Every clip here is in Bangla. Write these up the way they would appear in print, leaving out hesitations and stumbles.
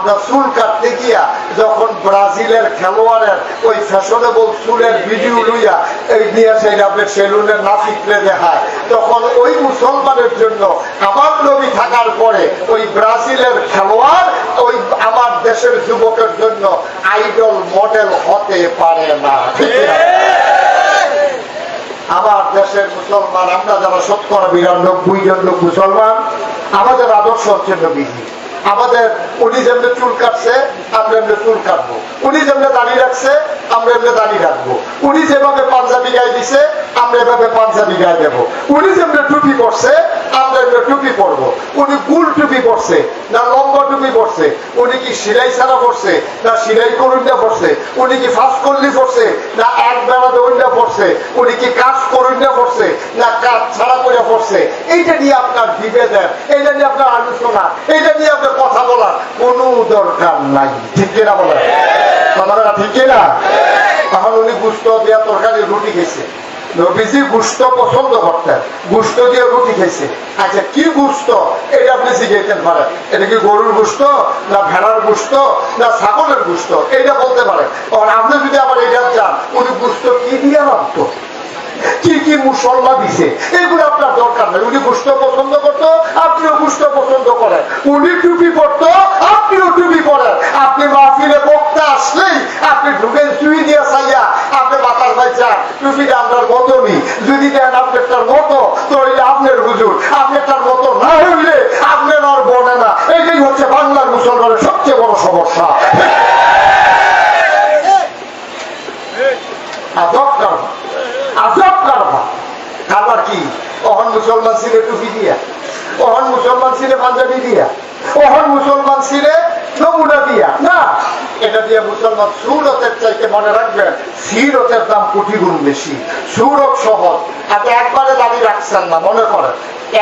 আপনার চুল কাটতে গিয়া যখন ব্রাজিলের খেলোয়াড়ের ওই ফ্যাশনেবল চুলের ভিডিও লইয়া এই নিয়ে সেই আপনার সেলুনের নাফিকলে দেখায়, তখন ওই মুসলমানের জন্য আমার নবী থাকার পরে ওই ব্রাজিলের খেলোয়াড় ওই আমার দেশের যুবকের জন্য আইডল মডেল হতে পারে না। আমার দেশের মুসলমান আমরা যারা ৯৯% লোক মুসলমান, আমাদের আদর্শ হচ্ছে নবীজি। আমাদের উনি যেমনি চুল কাটছে আমরা এমনি চুল কাটবো, উনি যেমনি দাড়ি রাখছে আমরা এমনি দাড়ি রাখবো, উনি যেভাবে পাঞ্জাবি গায়ে দিছে আমরা এভাবে পাঞ্জাবি গায়ে দেবো, উনি যেমনি টুপি পরছে আমরা এমনি টুপি পরবো। উনি গুল টুপি পরছে না লম্বা টুপি পরছে, উনি কি সিলাই ছাড়া পরছে না সিলাই করুন্ডা পরছে, উনি কি ফাঁস করলি পরছে না এক বেলা দৌড়া পরছে, উনি কি কাজ করুন্ডা পরছে না কাজ ছাড়া করে পরছে, এইটা নিয়ে আপনার বিভেদের, এইটা নিয়ে আপনার আলোচনা, এইটা নিয়ে আপনার কথা বলার কোনো দরকার নাই। ঠিক কিনা বলেন? কথাটা ঠিক কিনা? তখন উনি গুস্ত দিয়া তরকারি রুটি খেয়েছে, নবীজি গুস্ত পছন্দ করতেন, গুস্ত দিয়ে রুটি খেয়েছে। আচ্ছা কি গুস্ত এটা আপনি জিজ্ঞেস পারেন, এটা কি গরুর গুস্ত না ভেড়ার গুস্ত না ছাগলের গুস্ত, এইটা বলতে পারেন। আপনি যদি আবার এটা চান উনি গুস্ত কি দিয়ে রাখতো, কি কি মশলা দিছে, এগুলো আপনার দরকার নেই। উনি গুস্ত পছন্দ করতো, আপনিও গুস্ত পছন্দ করেন। উনি টুপি পরতো, আপনিও টুপি পরেন। আপনি মাহফিলে বক্তা আসলেই আপনি ঢুকেন চুই দিয়ে চাইয়া আপনি মাথার বাইচা টুপিটা আপনার মতনই, যদি দেন আপনারটার মতো তো হইলে আপনার হুজুর, আপনারটার মতো না হইলে আপনার আর বনে না। এটাই হচ্ছে বাংলার মুসলমানের সবচেয়ে বড় সমস্যা। আবার কি অহন মুসলমান ছিল টুপি দিয়া, অহন মুসলমান ছিল পাঞ্জাবি দিয়া, অহন মুসলমান ছিল নমুনা দিয়া না, এটা দিয়ে মুসলমান সুরতের চাইতে মনে রাখবেন সিরতের দাম কোটি গুণ বেশি। সুরত সহজ, আপনি একবারে দাবি রাখছেন না, মনে করেন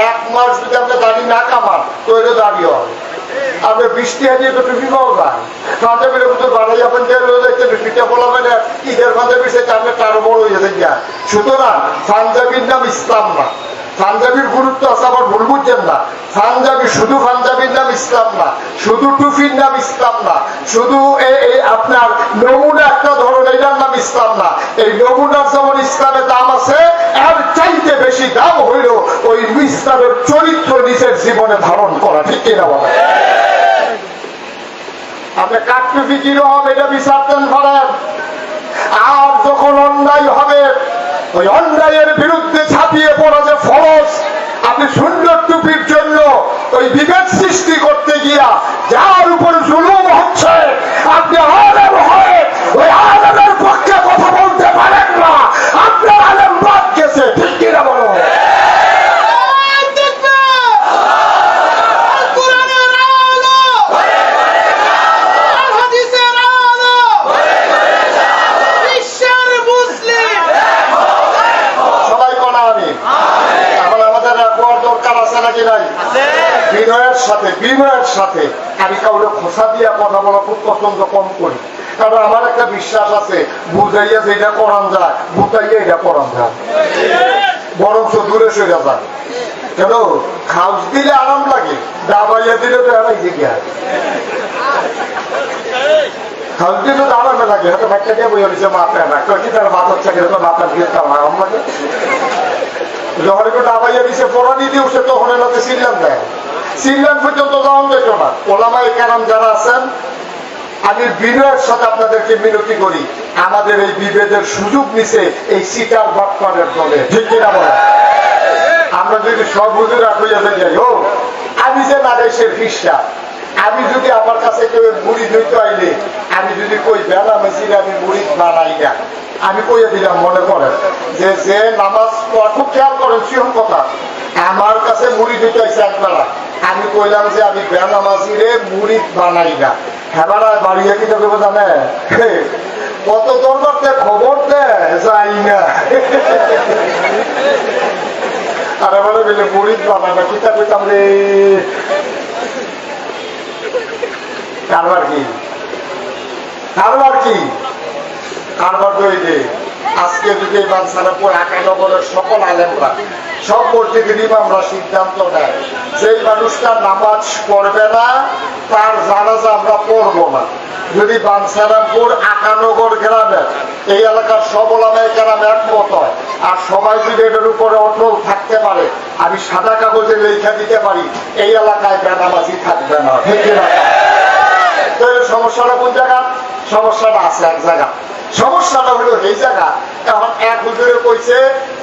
1 মাস যদি আপনি দাবি না কামান তো এটা দাবি হবে। আপনি 20 টাকা দিয়ে তো টুপি পাওয়া যায়, পাঞ্জাবির মতো বাড়াইয়া টুপিটা বলা হয় না, ঈদের পাঞ্জাবির সে আপনি তারও বড় হয়ে যায়। সুতরাং পাঞ্জাবির নাম ইসলাম না, পাঞ্জাবির গুরুত্ব আছে আবার ভুল বুঝছেন না। পাঞ্জাবি শুধু পাঞ্জাবির নাম ইসলাম না, শুধু টুপির নাম ইসলাম না, শুধু এই আপনার নমুনা একটা ধরন এটার নাম ইসলাম না। এই নমুনার যেমন ইসলামের দাম আছে, এর চাইতে বেশি দাম হইল ওই ইসলামের চরিত্র নিজের জীবনে ধারণ করা। ঠিক কিনা বলে? আপনি কাঠটুপি কিরকম এটা বিচারতেন পারেন, আর যখন অন্যায় হবে ওই অন্যায়ের বিরুদ্ধে ছাপিয়ে পড়া যে ফরজ, আপনি সুন্দর টুপির জন্য ওই বিভেদ সৃষ্টি করতে গিয়া যার উপর জুলুম হচ্ছে, আপনি আলেম হয়ে ওই আলেমের পক্ষে কথা বলতে পারেন না, আপনার আলেম বাদ গেছে। ঠিক কিনা বলো? বিনয়ের সাথে আমি কাউকে খোসা দিয়া কথা বলা খুব পছন্দ কম করি, কারণ আমার একটা বিশ্বাস আছে বুঝাইয়া যেটা করান যায় বুঝাইয়া এটা করান যায়, বরঞ্চ দূরে সরে যায়। কেন খাউস দিলে আরাম লাগে, দাবাইয়া দিলে তো এরাই জিজ্ঞা খাউস দিলে তো আরামে লাগে। হয়তো বাচ্চা দিয়ে বই হয়েছে মাথা না কি তার মাথা হচ্ছে মাথার দিয়ে তার আরাম লাগে। যখন একটু দাবাইয়া দিছে পড়ানি দিয়ে উঠছে তখন এলাতে সিল্লান দেয়, সিল্লান পর্যন্ত যাওয়া যেত না। ওলামায়ে কেরাম যারা আছেন, আমি বিনয়ের সাথে আপনাদেরকে মিনতি করি, আমাদের এই বিভেদের সুযোগ নিছে এই সিটার বাটপারের দলে। ঠিক কিনা বলেন? আমরা যদি সব হুজুর হইয়া যাই, ও আমি যে নাদেশের ফিসা, আমি যদি আমার কাছে কেউ মুড়ি ধরতে আইলে আমি যদি কই বেলা মেসিলে আমি মুড়ি বানাই না, আমি কইয়া দিলাম মনে করেন যে নামাজ খুব খেয়াল করেন সিহন কথা, আমার কাছে মুড়ি ধরতে আইছে একবেলা, আমি কইলাম যে আমি বেনামাজিরে মুড়ি বানাই না, হেবারা বাড়িয়ে কি তোকে জানে কত দরকার খবর দেয় যাই না, আর এবারে বলে মুড়ি বানাই না, কিতা কইতাম রে কারবার কি কারবার কি কারবার তো এই যে আজকে যদি বাঞ্ছারাপুর আকানগরের সকল আলেমরা সব মসজিদের ইমামরা সিদ্ধান্ত নেয় সেই মানুষটা নামাজ পড়বে না, তার জানাজা আমরা পড়বো না, যদি বাঞ্ছারামপুর আকানগর গ্রামের এই এলাকার সব ওলামায়ে কেরাম একমত হয় আর সবাই যদি এটার উপরে অটল থাকতে পারে, আমি সাদা কাগজে লেখা দিতে পারি এই এলাকায় বেনামাজি থাকবে না। ঠিক না? সমস্যাটা কোন জায়গা? সমস্যাটা আছে এক জায়গা। সমস্যাটা হলো এই জায়গা, এখন এক হুজুরে কইছে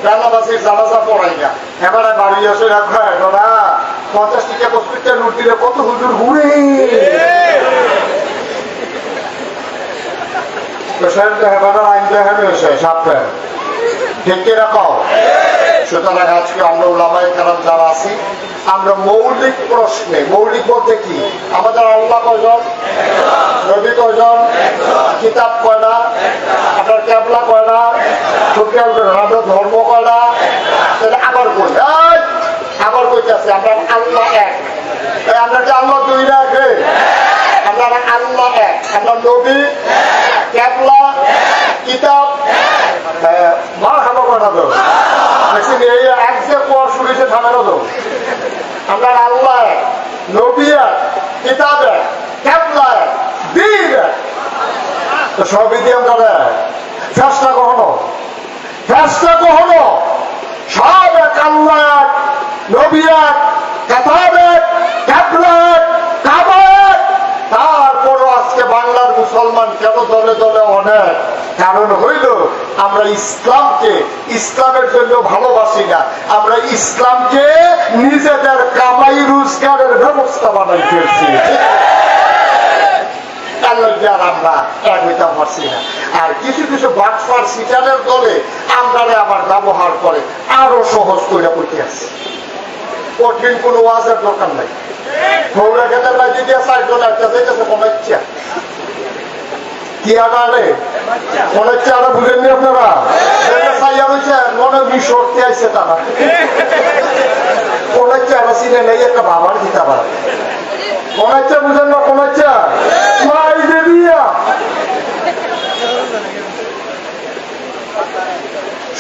বেনামাজির জানাজা পড়াই না, এবারে বাড়ি এসে রাখা 50 টাকা 25 টাকা নোট দিলে কত হুজুর ঘুরে সুতরাং আজকে আমরা ওলামায়ে কেরাম যারা আছি, আমরা মৌলিক প্রশ্নে, মৌলিক বলতে কি, আমাদের আল্লাহ কয়জন, নবী কয়জন, কিতাব কয়টা, আপনার ক্যাবলা কয়টা, আমাদের ধর্ম কয়টা, আবার কই আবার কইতেছে আমরা আল্লাহ এক। আমরা কি আল্লাহ দুই না এক? আমরা আল্লাহ এক, আমরা নবী, ক্যাবলা, কিতাব, মা খাবো কয়টা তো এই এক যে কোয়া শুনেছে থামেরও তো। আমরা আল্লাহ এক, নবী এক, কিতাব এক, ক্যাবলা এক, দিন এক, তো সবই দিয়ে আমরা চেষ্টা কখনো সব এক, আল্লাহ এক, নবী এক, কিতাব এক, ক্যাবলা এক, কাবা এক। তারপরও আজকে বাংলার মুসলমান কেন দলে দলে অনেক? কারণ হইল আমরা ইসলামকে ইসলামের জন্য ভালোবাসি না, আমরা ইসলামকে নিজেদের কামাই রোজগারের ব্যবস্থা বানাই ফেলছি। আমরা এক হইতে পারছি না। আর কিছু কিছু বাটফার সিটারের দলে আমরা আবার ব্যবহার করে আরো সহজ করে করতে আসছি। কঠিন কোন ওয়াজের দরকার নাই। খৌরা খেতে রাজি দিয়ে 4 জন একটা যেতেছে কোন ইচ্ছা কি আগালে কোন ইচ্ছা আরো বুঝেননি আপনারা? মনে বিশর্তে আসছে তারা কোন ইচ্ছা আরো চিনে নেই একটা বাবার দিতে পারে। কোন ইচ্ছা বুঝেন না? কোন ইচ্ছা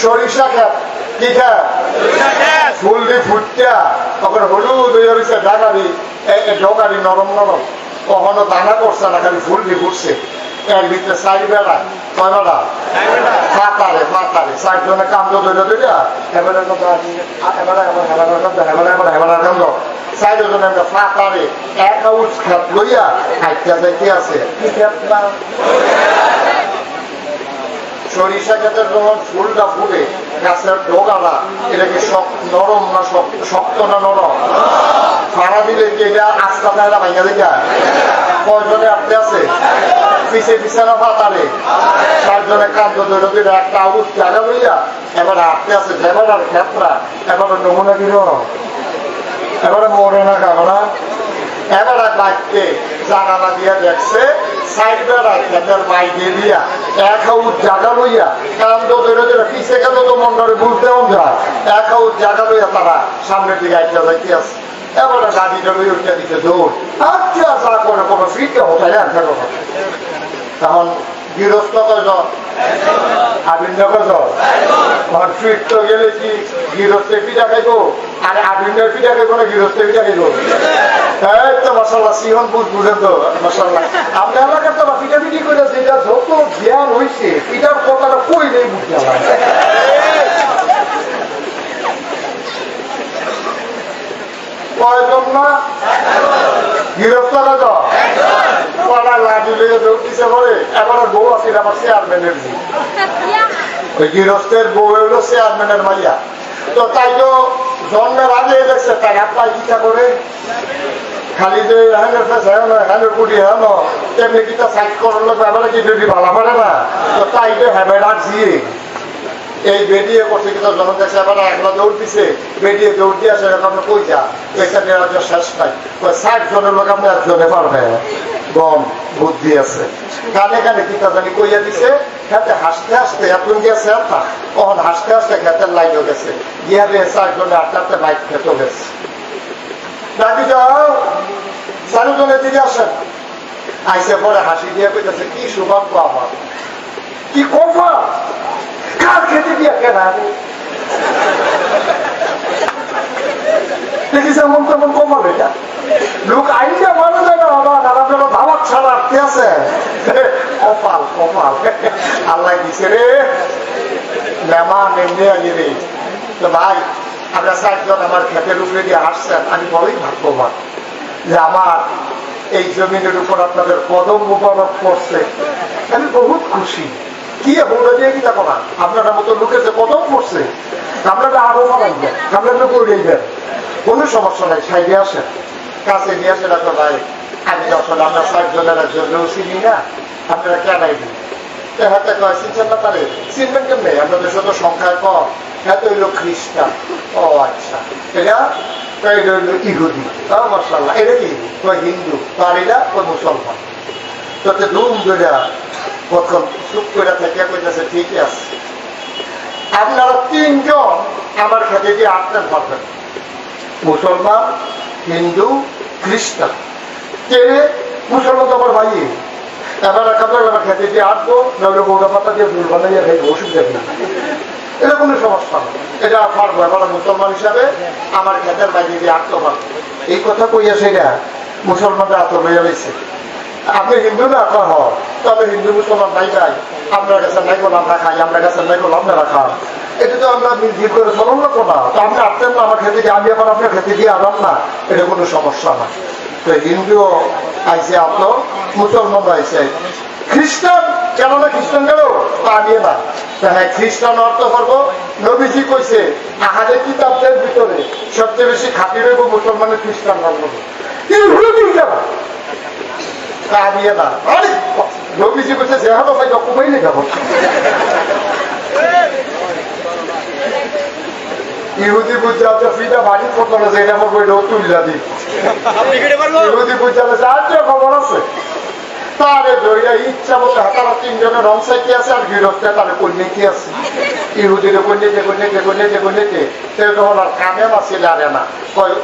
সরিষা খেত কি খেত? ফুল দিয়ে ফুটটা তখন হলুদ হয়ে রয়েছে ডাকারি ডগারি নরম নরম, কখনো দানা করছে না, খালি ফুল দিয়ে ফুটছে। এর ভিতরে 4 বেড়া, 6 বেড়া পাতারে 4 জনে কান্দ ধরে ধরে এবারে পাতারে এক আউচ খেত লইয়া হাইটা যাইতে আছে। সরিষা ক্ষেতের যখন ফুলটা ফুটে গাছের ডগাটা এটাকে নরম না শক্ত না নরম? ফাড়া দিলে কি এটা আস্তা ফায়দা ভাঙা দেখা? কয়জনে আটতে আছে পিছে পিছে না পাতারে? 4 জনে কান্দ ধরে ধরে একটা আউট জায়গা লইয়া এবার আটতে আছে। এবার ক্ষেত্রা এবার নমুনা দিল, এবারে মরে না কামনা। এবারে বাড়তে জানালা দিয়া দেখছে 4 বেড়া ক্ষেতের বাইরে দিয়া এক হাউস জায়গা লইয়া কান্দ ধরে ধরে পিছে গেল তো মন্ডলে বুঝতেও যায় এক হাউস জায়গা লইয়া তারা সামনের দিকে আইটা যাইতে আছে। এবারে গাড়িটা লইয়া উঠে দিতে দৌড়, আচ্ছা যা করে কোনো ফিটে হতায় একটা কথা। তখন গৃহস্থ কয়জন? আবিন্দ কয়জন? তখন ফিট তো গেলে কি গৃহস্থে পিঠা খাইবো আর আবিন্দের পিঠা খাইবো না গৃহস্থে পিঠা খাইবো? এই তো মাশাআল্লাহ সিহন বুঝেন তো মাশাআল্লাহ। আমরা এলাকার তো পিঠা পিঠি করে যেটা যত জ্ঞান হয়েছে পিঠার কথাটা কই নেই বুঝতে পারে। কয়জন না গৃহস্থ কয়জন? বউ আছে আবার চেয়ারম্যানের জি, ওই গৃহস্থের বউ হলো চেয়ারম্যানের মাইয়া। তো তাই তো জন্মের আগে দেখছে তাই আপনার ইচ্ছা করে খালি যে হ্যান্ডের কুটি হ্যাঁ তেমনি কিটা সাইড করার লোক এবারে কি যদি ভালো পারে না। তো তাই তো হ্যাঁ রাখছি এই বেরিয়ে করছে কিন্তু যখন দেখছে এবার একলা দৌড় দিছে বেরিয়ে দৌড় দিয়ে আসে আপনি কই যা এটা নেওয়ার শেষ নাই। 60 জনের লোক আপনি 1 জনে পারবে গম বুদ্ধি আছে। কানে কানে কিতা জানি কইয়া দিছে খেতে হাসতে হাসতে এখন গেছে তখন হাসতে হাসতে খেতের লাইনও গেছে গিয়া দিয়ে 4 জনে 8টাতে বাইক খেতে গেছে। ডাকি যাও 4 জনের দিকে আসেন। আইসে পরে হাসি দিয়ে কইতেছে কি সৌভাগ্য আমার, কি কফা কার খেতে দিয়া কেনা দেখিস এমন তেমন কমাল এটা লোক আইনটা মানে যায় না বাবা আপনারা ধাবাক ছাড়া আটকে আছে কপাল কপাল আল্লাহ দিছে রে মেহমান এমনি আনি রে তো ভাই আমরা 4 জন আমার খেতের উপরে দিয়ে আসছেন আমি বড়ই ভাগ্যবান যে আমার এই জমিনের উপর আপনাদের কদম মোবারক পড়ছে আমি বহুত খুশি কি বলে দিয়ে কি দেখো না আপনারা মতো লোকের যে কদম পড়ছে আপনারা আরো বানাইবেন আপনারা করে দেবেন কোনো সমস্যা নাই সাইডে আসেন কাছে নিয়ে আসেন তো ভাই আমি আসলে আমরা 4 জনের একজনেও চিনি না আপনারা কেন আইবেন হাতে কয় চিনছেন না পারে চিনবেন কেমনে আপনাদের সাথে সংখ্যায় কম এত হইল খ্রিস্টান ও আচ্ছা এটা ইহুদি মাশাআল্লাহ এটা কি কয় হিন্দু আর এটা কয় মুসলমান তাতে ধুম ধরে প্রথম চুপ করে থেকে কইতেছে ঠিকই আছে আপনারা 3 জন আমার খেতে দিয়ে আসতেন পারবেন মুসলমান হিন্দু খ্রিস্টান কে মুসলমান তো আমার ভাই এবার আমার খেতে দিয়ে আসবো নইলে গৌড়া পাতা দিয়ে দুল বানাইয়া খাইবো অসুবিধা নেই এটা কোনো সমস্যা না এটা পারবো এবার মুসলমান হিসাবে আমার খেতের বাইরে দিয়ে আসতে পারবো এই কথা কইয়া সেটা মুসলমানরা আত লইয়া রয়েছে আপনি হিন্দু না কহ তবে হিন্দু মুসলমান নাই ভাই আপনার কাছে নাই বলে আমরা খাই আমরা কাছে নাই বলে আপনারা খান এটা তো আমরা মিল করে চলন না তো না তো আপনি আসতেন না আমার খেতে দিয়ে আমি আবার আপনার খেতে দিয়ে আনাম না এটা কোনো সমস্যা না তো হিন্দু আইসে আপনার মুসলমান আইসে খ্রিস্টান কেন না খ্রিস্টান গেল তা নিয়ে না হ্যাঁ খ্রিস্টান অর্থ করবো নবীজি কইছে আহারের কিতাবদের ভিতরে সবচেয়ে বেশি খাতির হইব মুসলমানের খ্রিস্টান ধর্ম তা নিয়ে না আরে নবীজি কইছে যে হলো ভাই কমাই লেখা ইহুদি বুঝতে ফ্রিটা বাড়ি করতো না যে এটা করবো এটাও তুলিয়া দিই ইহুদি বুঝতে খবর আছে তারে ধরিয়া ইচ্ছা মতো হাতারা 3 জনের রং সাইকে আছে আর গৃহস্থে তারে কন্যা কি আছে ইহুদির কন্যাকে যখন আর কামে মাসিল আরে না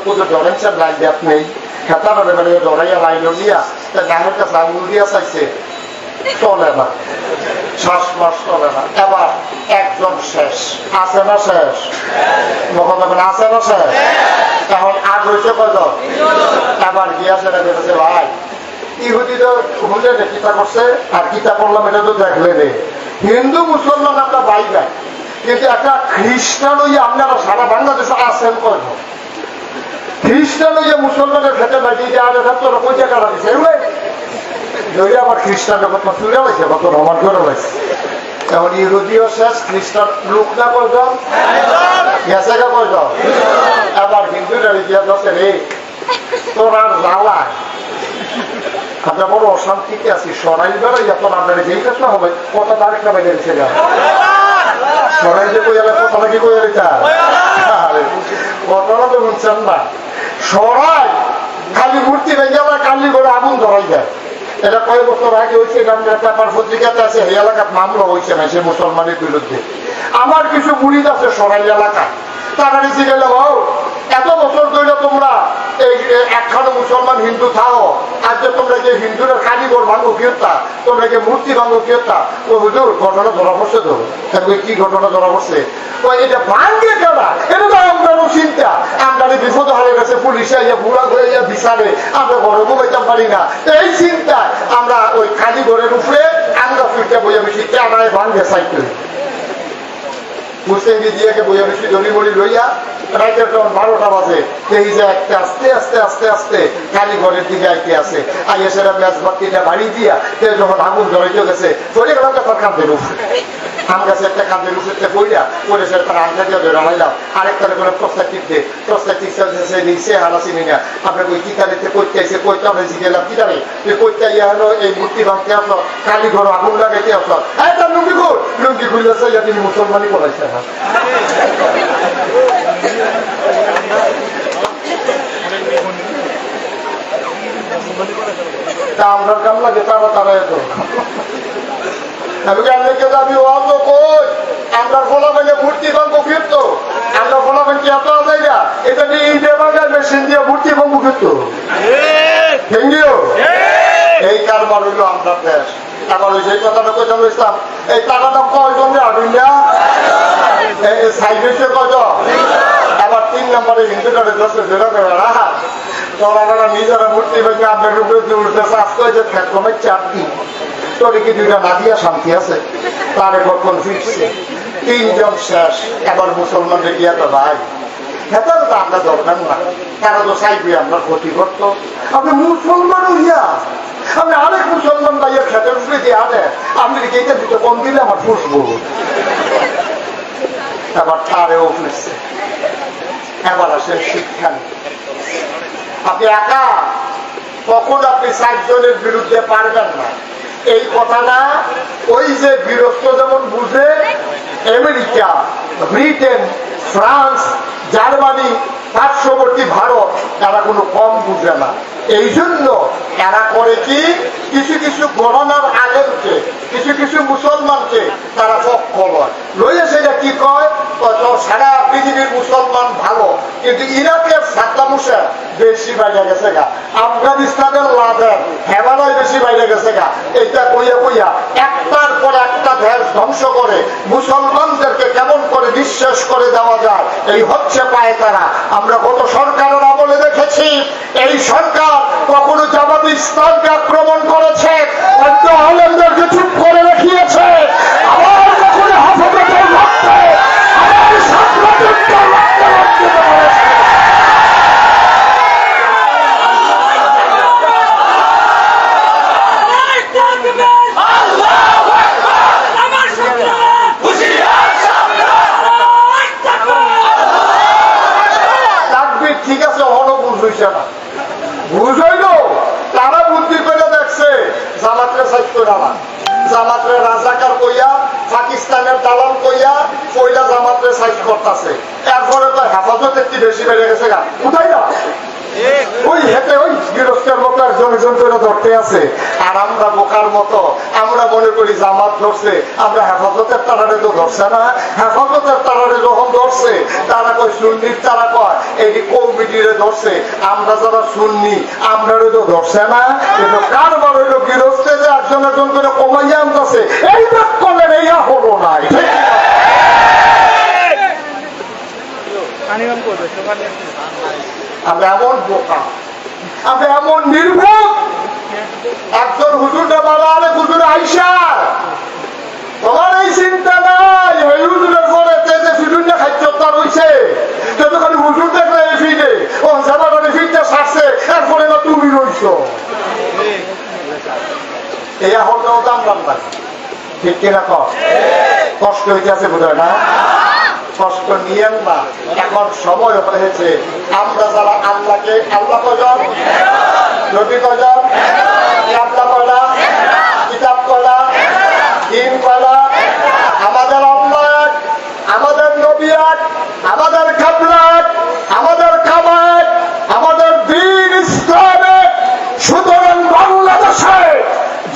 ওদের ধরেছেন লাইন দেখ নেই হেতারা বেড়ে ধরাইয়া লাইন দিয়া নামের কাছে আঙুল দিয়া চাইছে চলে না শ্বাস মাস চলে না এবার একজন শেষ আছে না শেষ মখন আছে না শেষ এখন আগ হয়েছে কয়জন এবার গিয়াছে না দেখেছে ভাই ইহুদি তো হুলে কিতা করছে আর কিতা করলাম এটা তো দেখলে রে হিন্দু মুসলমান আমরা ভাই ভাই কিন্তু একটা খ্রিস্টান হইয়া আপনারা সারা বাংলাদেশে আছেন কয়জন খ্রিস্টান হইয়া মুসলমানের খেতে বাজিয়ে যে আগে থাকতো ওরা কই জায়গা দিচ্ছে ধরে আবার খ্রিস্টানের কথা চুলে লাগছে কত রমান করে লাগছে এখন ইহুদিও শেষ খ্রিস্টান লোক না কয়জন গেছে গা কয়জন আবার হিন্দুরা ইতিহাস আছে রে তোর আর জ্বালায় আমরা বড় অশান্তিতে আছি সরাই বেড়াই এখন আপনার যেই কাজটা হবে কথা তারিখটা বাইরে দিচ্ছে না সরাই যে কই কথাটা কি কই ঘটনা তো বুঝছেন না সরাই খালি মূর্তি ভেঙে আবার কালি করে আগুন ধরাই যায় এটা কয়েক বছর আগে হয়েছে পেপার পত্রিকাতে আছে এই এলাকার মামলা হয়েছে না সে মুসলমানের বিরুদ্ধে আমার কিছু মুরিদ আছে সরাই এলাকায় তারা নিচে গেলে বাবু এত বছর ধরে তোমরা এই একখানো মুসলমান হিন্দু থাও আজ যে তোমরা যে হিন্দুরা কারিগর ভাঙ্গো ফিরতা তোমরা যে মূর্তি ভাঙ্গো ফিরতা ও হুজুর ঘটনা ধরা পড়ছে তো কি ঘটনা ধরা পড়ছে এটা ভাঙ্গে কেনা এটা তো আমরা চিন্তা আমরা বিপদ হয়ে গেছে পুলিশে বুড়া হয়ে বিচারে আমরা ঘরে ঘুমাইতে পারি না এই চিন্তায় আমরা ওই কারিগরের উপরে আমরা ফিরতে বইয়া বেশি কেনায় ভাঙ্গে সাইকেল মুসলিম দিদিয়াকে বইয়া বেশি দড়ি মড়ি লইয়া রাইতের যখন 12টা বাজে এই যে একটা আস্তে আস্তে আস্তে আস্তে খালি ঘরের দিকে আইতে আছে আইয়া সেটা ম্যাচ বাতিটা বাড়ি দিয়া যখন আগুন জ্বলাইতে গেছে চলে গেলাম তার কাঁধের উপরে আম গাছে একটা কাঁধের উপরে বইলা পরে সে তার আঙ্কা দিয়ে রামাইলাম আরেকটা করে প্রস্তাব টিপতে প্রস্তাব টিপতে নিচে হারাসি নিনা আপনাকে ওই কিতারিতে করতে আইসে কইতে আমরা জিগেলাম কিতারে তুই করতে ইয়া হলো এই মূর্তি ভাঙতে আসলো কালী ঘর আগুন লাগাইতে আসলো হ্যাঁ তার লুঙ্গি খুললেছে তিনি মুসলমানই করাইছে না আমরা কাম লাগে তারা তারা এত আমি অত কই আমরা ফলাফেলে মূর্তি ভঙ্গ ফিরতো আমরা ফলাফেল কি এত জায়গা এটা নিয়ে ইন্ডিয়া বাংলার মেশিন দিয়ে মূর্তি ভঙ্গ ফিরতো এই কারবার হইলো আমরা দেশ এখন ওই যে কথাটা কোথাও ইসলাম এই টাকাটা কয়জন আবি না সাইকেল কয়জন আবার 3 নম্বরে হিন্দুটারে ধরতে ধরে রাহা তোরা নিজেরা মূর্তি ভেঙে আপনার রূপে উঠতে চাষ করেছে কমে 4 দিন তোরে কি 2টা না দিয়া শান্তি আছে তারে কখন ফিরছে 3 জন শেষ এবার মুসলমানদের গিয়া তো ভাই হেতার তো আমরা দরকার না তারা তো চাইবে আমরা ক্ষতি করতো আপনি মুসলমান হইয়া আপনি আরেক মুসলমান ভাইয়ের খেতের উপরে দিয়ে আনে আপনি এইটা দুটো কম দিলে আমার ফুসবো এবার তারেও ফিরছে এবার আসেন শিক্ষা আপনি একা তখন আপনি 4 জনের বিরুদ্ধে পারবেন না এই কথাটা ওই যে বিরস্ত যেমন বুঝে আমেরিকা ব্রিটেন ফ্রান্স জার্মানি পার্শ্ববর্তী ভারত এরা কোনো কম বুঝে না এই জন্য এরা করে কি কিছু কিছু গণনার আলেমকে কিছু কিছু মুসলমানকে তারা পক্ষ লয় লইয়া সেটা কি কয় সারা পৃথিবীর মুসলমান ভালো কিন্তু ইরাকের সাদ্দাম হোসেন বেশি বাইরে গেছে গা আফগানিস্তানের লাদেন হেবারাই বেশি বাইরে গেছে গা এইটা কইয়া কইয়া একটার পর একটা দেশ ধ্বংস করে মুসলমানদেরকে কেমন করে বিশ্বাস করে দেওয়া যায় এই হচ্ছে পায়তারা আমরা কত সরকারের আমলে দেখেছি এই সরকার কখনো জামাতে ইসলামকে আক্রমণ করেছে অন্য আলেমদেরকে চুপ করে রেখিয়েছে আবার কখনো হাফেজের রক্তে আবার ছাত্রদের রক্তে রঞ্জিত করেছে ঠিক আছে হলো বুঝ হইছে না বুঝ হইল তারা বুদ্ধি করে দেখছে জামাতরে সাইড করে না জামাতরে রাজাকার কইয়া পাকিস্তানের দালাল কইয়া কইলা জামাতরে সাইড করতেছে এরপরে তো হেফাজত একটি বেশি বেড়ে গেছে গা কোথায় না ওই হেঁটে ওই গৃহস্থের মতো একজন একজন করে ধরতে আছে আর আমরা বোকার মতো আমরা মনে করি জামাত ধরছে আমরা হেফাজতের তারারে তো ধরছে না হেফাজতের তারারে যখন ধরছে তারা কয় সুন্নির তারা কয় এটি কমিটিরে ধরছে আমরা যারা সুন্নি আমরাও তো ধরছে না কিন্তু কারবার হইল গৃহস্থে যে একজন একজন করে কমাইয়া আনতেছে এই ব্যাক করলেন এইয়া হলো নাই আমরা এমন বোকা আমরা এমন নির্ভুল একজন হুজুর না বাবা আরে হুজুর আইসা তোমার এই চিন্তা নাই ওই হুজুরের পরে তেজে ফিডুনটা খাইছ তার হইছে যতক্ষণ হুজুর দেখলে এই ফিডে ও জামাটারে ফিডটা ছাড়ছে এরপরে না তুমি রইছ এই হলটাও দাম দাম না ঠিক কিনা কষ্ট হইতে আছে বোধ হয় না কষ্ট নিয়েন না এখন সময় হয়েছে আমরা যারা আল্লাহকে আল্লাহ কয়জন নবী কয়জন আল্লাহ কয়লা কিতাব কয়লা দিন কয়লা আমাদের আল্লাহ আমাদের নবী আমাদের কাবলা আমাদের কামাত আমাদের দিন ইসলামে সুতরাং বাংলাদেশে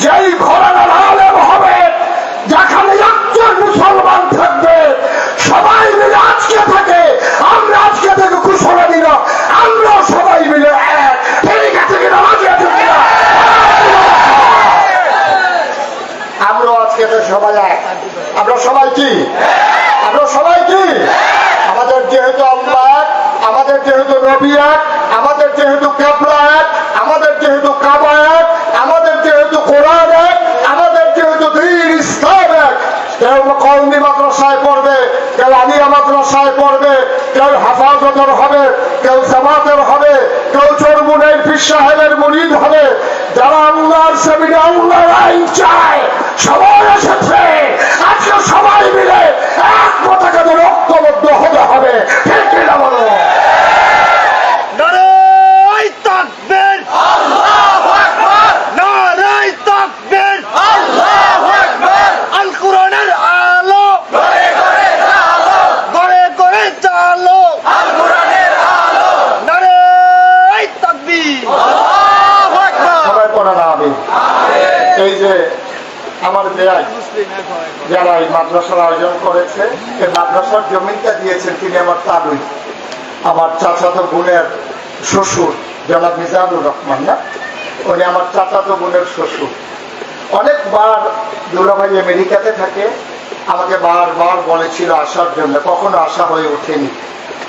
যেই ঘরানার আলেম হবে যেখানে একজন মুসলমান থাকবে সবাই মিলে আজকে থাকে আমরা আজকে থেকে ঘোষণা দিল আমরা সবাই মিলে এক ঠিক আছে কিনা রাজি আছে কিনা আমরা আজকে সবাই এক আমরা সবাই কি আমরা সবাই কি আমাদের যেহেতু আল্লাহ আমাদের যেহেতু নবী এক আমাদের যেহেতু কিবলা এক আমাদের যেহেতু কাবা এক আমাদের যেহেতু কোরআন এক আমাদের যেহেতু দ্বীন ইসলাম এক কেউ কওমি মাদ্রাসায় পড়বে কেউ আলিয়া মাদ্রাসায় পড়বে কেউ হেফাজতের হবে কেউ জামাতের হবে কেউ চরমুনের পীর সাহেবের মুরিদ হবে যারা আল্লাহর জমিনে আল্লাহর আইন চায় সবাই এসেছে আজকে সবাই মিলে এক পতাকাতে ঐক্যবদ্ধ হতে হবে ঠিক কিনা বলো নারায়ে তাকবীর আল্লাহু আকবার নারায়ে তাকবীর আল্লাহু আকবার আল কোরআনের আলো ঘরে ঘরে আলো ঘরে ঘরে আলো আল কোরআনের আলো নারায়ে তাকবীর আল্লাহু আকবার সবাই পড়া না আমিন এই যে আমার বেয়াই যারা এই মাদ্রাসার আয়োজন করেছে এই মাদ্রাসার জমিনটা দিয়েছেন তিনি আমার তালুই আমার চাচাতো বোনের শ্বশুর জনাব মিজানুর রহমান না উনি আমার চাচাতো বোনের শ্বশুর অনেকবার দুলাভাই আমেরিকাতে থাকে, আমাকে বারবার বলেছিল আসার জন্য, কখনো আসা হয়ে ওঠেনি।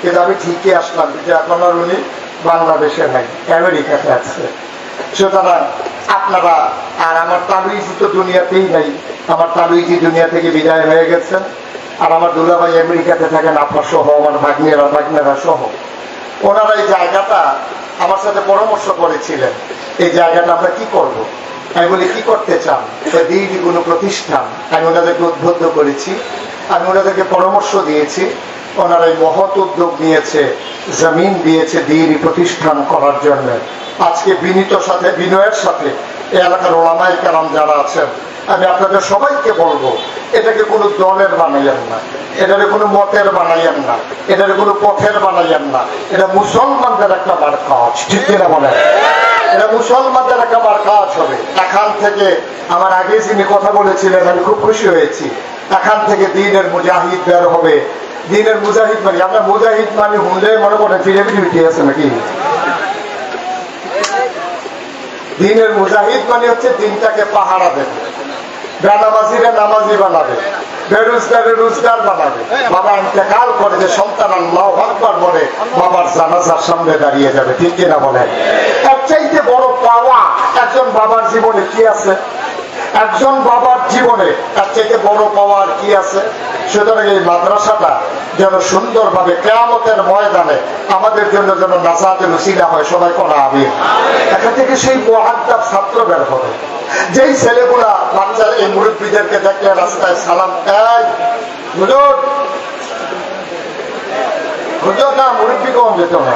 কিন্তু আমি ঠিকই আসলাম, কিন্তু এখন আর উনি বাংলাদেশে নাই, আমেরিকাতে আছে। সুতরাং আপনারা আর আমার তালুইজি তো দুনিয়াতেই নাই, আমার তালুইজি দুনিয়া থেকে বিদায় হয়ে গেছেন। আর আমার দুলাভাই আমেরিকাতে থাকেন, আপা সহ, আমার ভাগ্নেরা সহ। ওনারা এই জায়গাটা আমার সাথে পরামর্শ করেছিলেন, এই জায়গাটা আমরা কি করব। আমি বলি, কি করতে চান? দিনই কোনো প্রতিষ্ঠান। আমি ওনাদেরকে উদ্বুদ্ধ করেছি, আমি ওনাদেরকে পরামর্শ দিয়েছি। ওনারা এই মহৎ উদ্যোগ নিয়েছে, জমিন দিয়েছে দিনই প্রতিষ্ঠান করার জন্য। আজকে বিনয়ের সাথে এই এলাকার ওলামায়ে কেরাম যারা আছেন, আমি আপনাদের সবাইকে বলবো, এটাকে কোনো দলের বানাইয়েন না, এটাকে কোনো মতের বানাইয়েন না, এটাকে কোনো পথের বানাইয়েন না। এটা মুসলমানদের একটা বার কাজ, ঠিক কিনা বলেন? এটা মুসলমানদের একটা বার কাজ হবে। এখান থেকে আমার আগে যিনি কথা বলেছিলেন, আমি খুব খুশি হয়েছি। এখান থেকে দিনের মুজাহিদ বের হবে। দিনের মুজাহিদ মানে, আমরা মুজাহিদ মানে শুনলে মনে করেন ফিরে ফিরে আছে নাকি? দিনের মুজাহিদ মানে হচ্ছে দিনটাকে পাহারা দেবে, বেনামাজিরা নামাজি বানাবে, বেরোজগারের রোজগার বানাবে। বাবা ইন্তেকাল করে যে সন্তান আল্লাহু আকবার বলে বাবার জানাজার সামনে দাঁড়িয়ে যাবে, ঠিক কিনা বলেন? এর চাইতে বড় পাওয়া একজন বাবার জীবনে কি আছে? একজন বাবার জীবনে তার চাইতে বড় পাওয়ার কি আছে? সুতরাং এই মাদ্রাসাটা যেন সুন্দরভাবে কিয়ামতের ময়দানে আমাদের জন্য যেন নাজাতের উসিলা হয়, সবাই কোন আমিন। এখান থেকে সেই মুআদ্দাব ছাত্র বের হবে, যেই ছেলেগুলা বাচ্চা এই মুরব্বীদেরকে দেখলে রাস্তায় সালাম, এই হুজুর হুজুর না, মুরব্বী কম যেত না,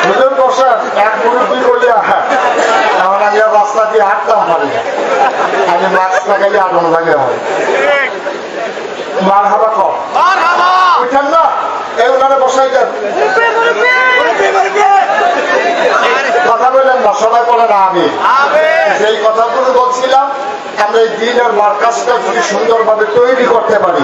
হুজুর বসেন, এক মুরব্বী বলিয়া এমন আগে রাস্তা দিয়ে হাঁটতাম পারি না, আমি মাস্ক লাগাইলে আগুন লাগে হয়। মার হাবা কম উঠেন না, এই উনারে বসাই দেন, কথা বললেন না, সবাই বলেন আমি। যেই কথাগুলো বলছিলাম, আমরা এই দিনের মার্কাজটা যদি সুন্দরভাবে তৈরি করতে পারি,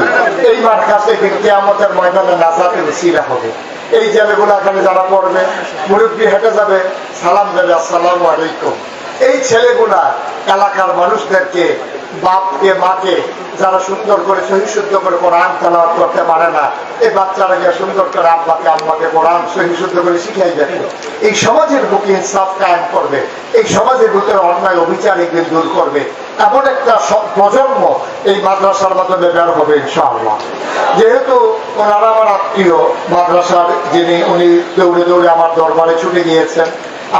এই মার্কাজে কিয়ামতের ময়দানে নাজাতের উসিলা হবে। এই ছেলেগুলো এখানে যারা পড়বে, মুরব্বী হেঁটে যাবে, সালাম দেবে, আসসালামু আলাইকুম। এই ছেলেগুলা এলাকার মানুষদেরকে, বাপকে মাকে যারা সুন্দর করে সহিশুদ্ধ করে কোরআন তেলাওয়াত করতে পারে না, এই বাচ্চারা গিয়ে সুন্দর করে আব্বাকে আম্মাকে কোরআন সহিশুদ্ধ করে শিখাই দেবে। এই সমাজের বুকে ইনসাফ কায়েম করবে, এই সমাজের ভিতরে অন্যায় অবিচার একদিন দূর করবে। এমন একটা প্রজন্ম এই মাদ্রাসার মাধ্যমে বের হবে ইনশাআল্লাহ। যেহেতু ওনারা আমার আত্মীয়, মাদ্রাসার যিনি, উনি দৌড়ে দৌড়ে আমার দরবারে ছুটে গিয়েছেন,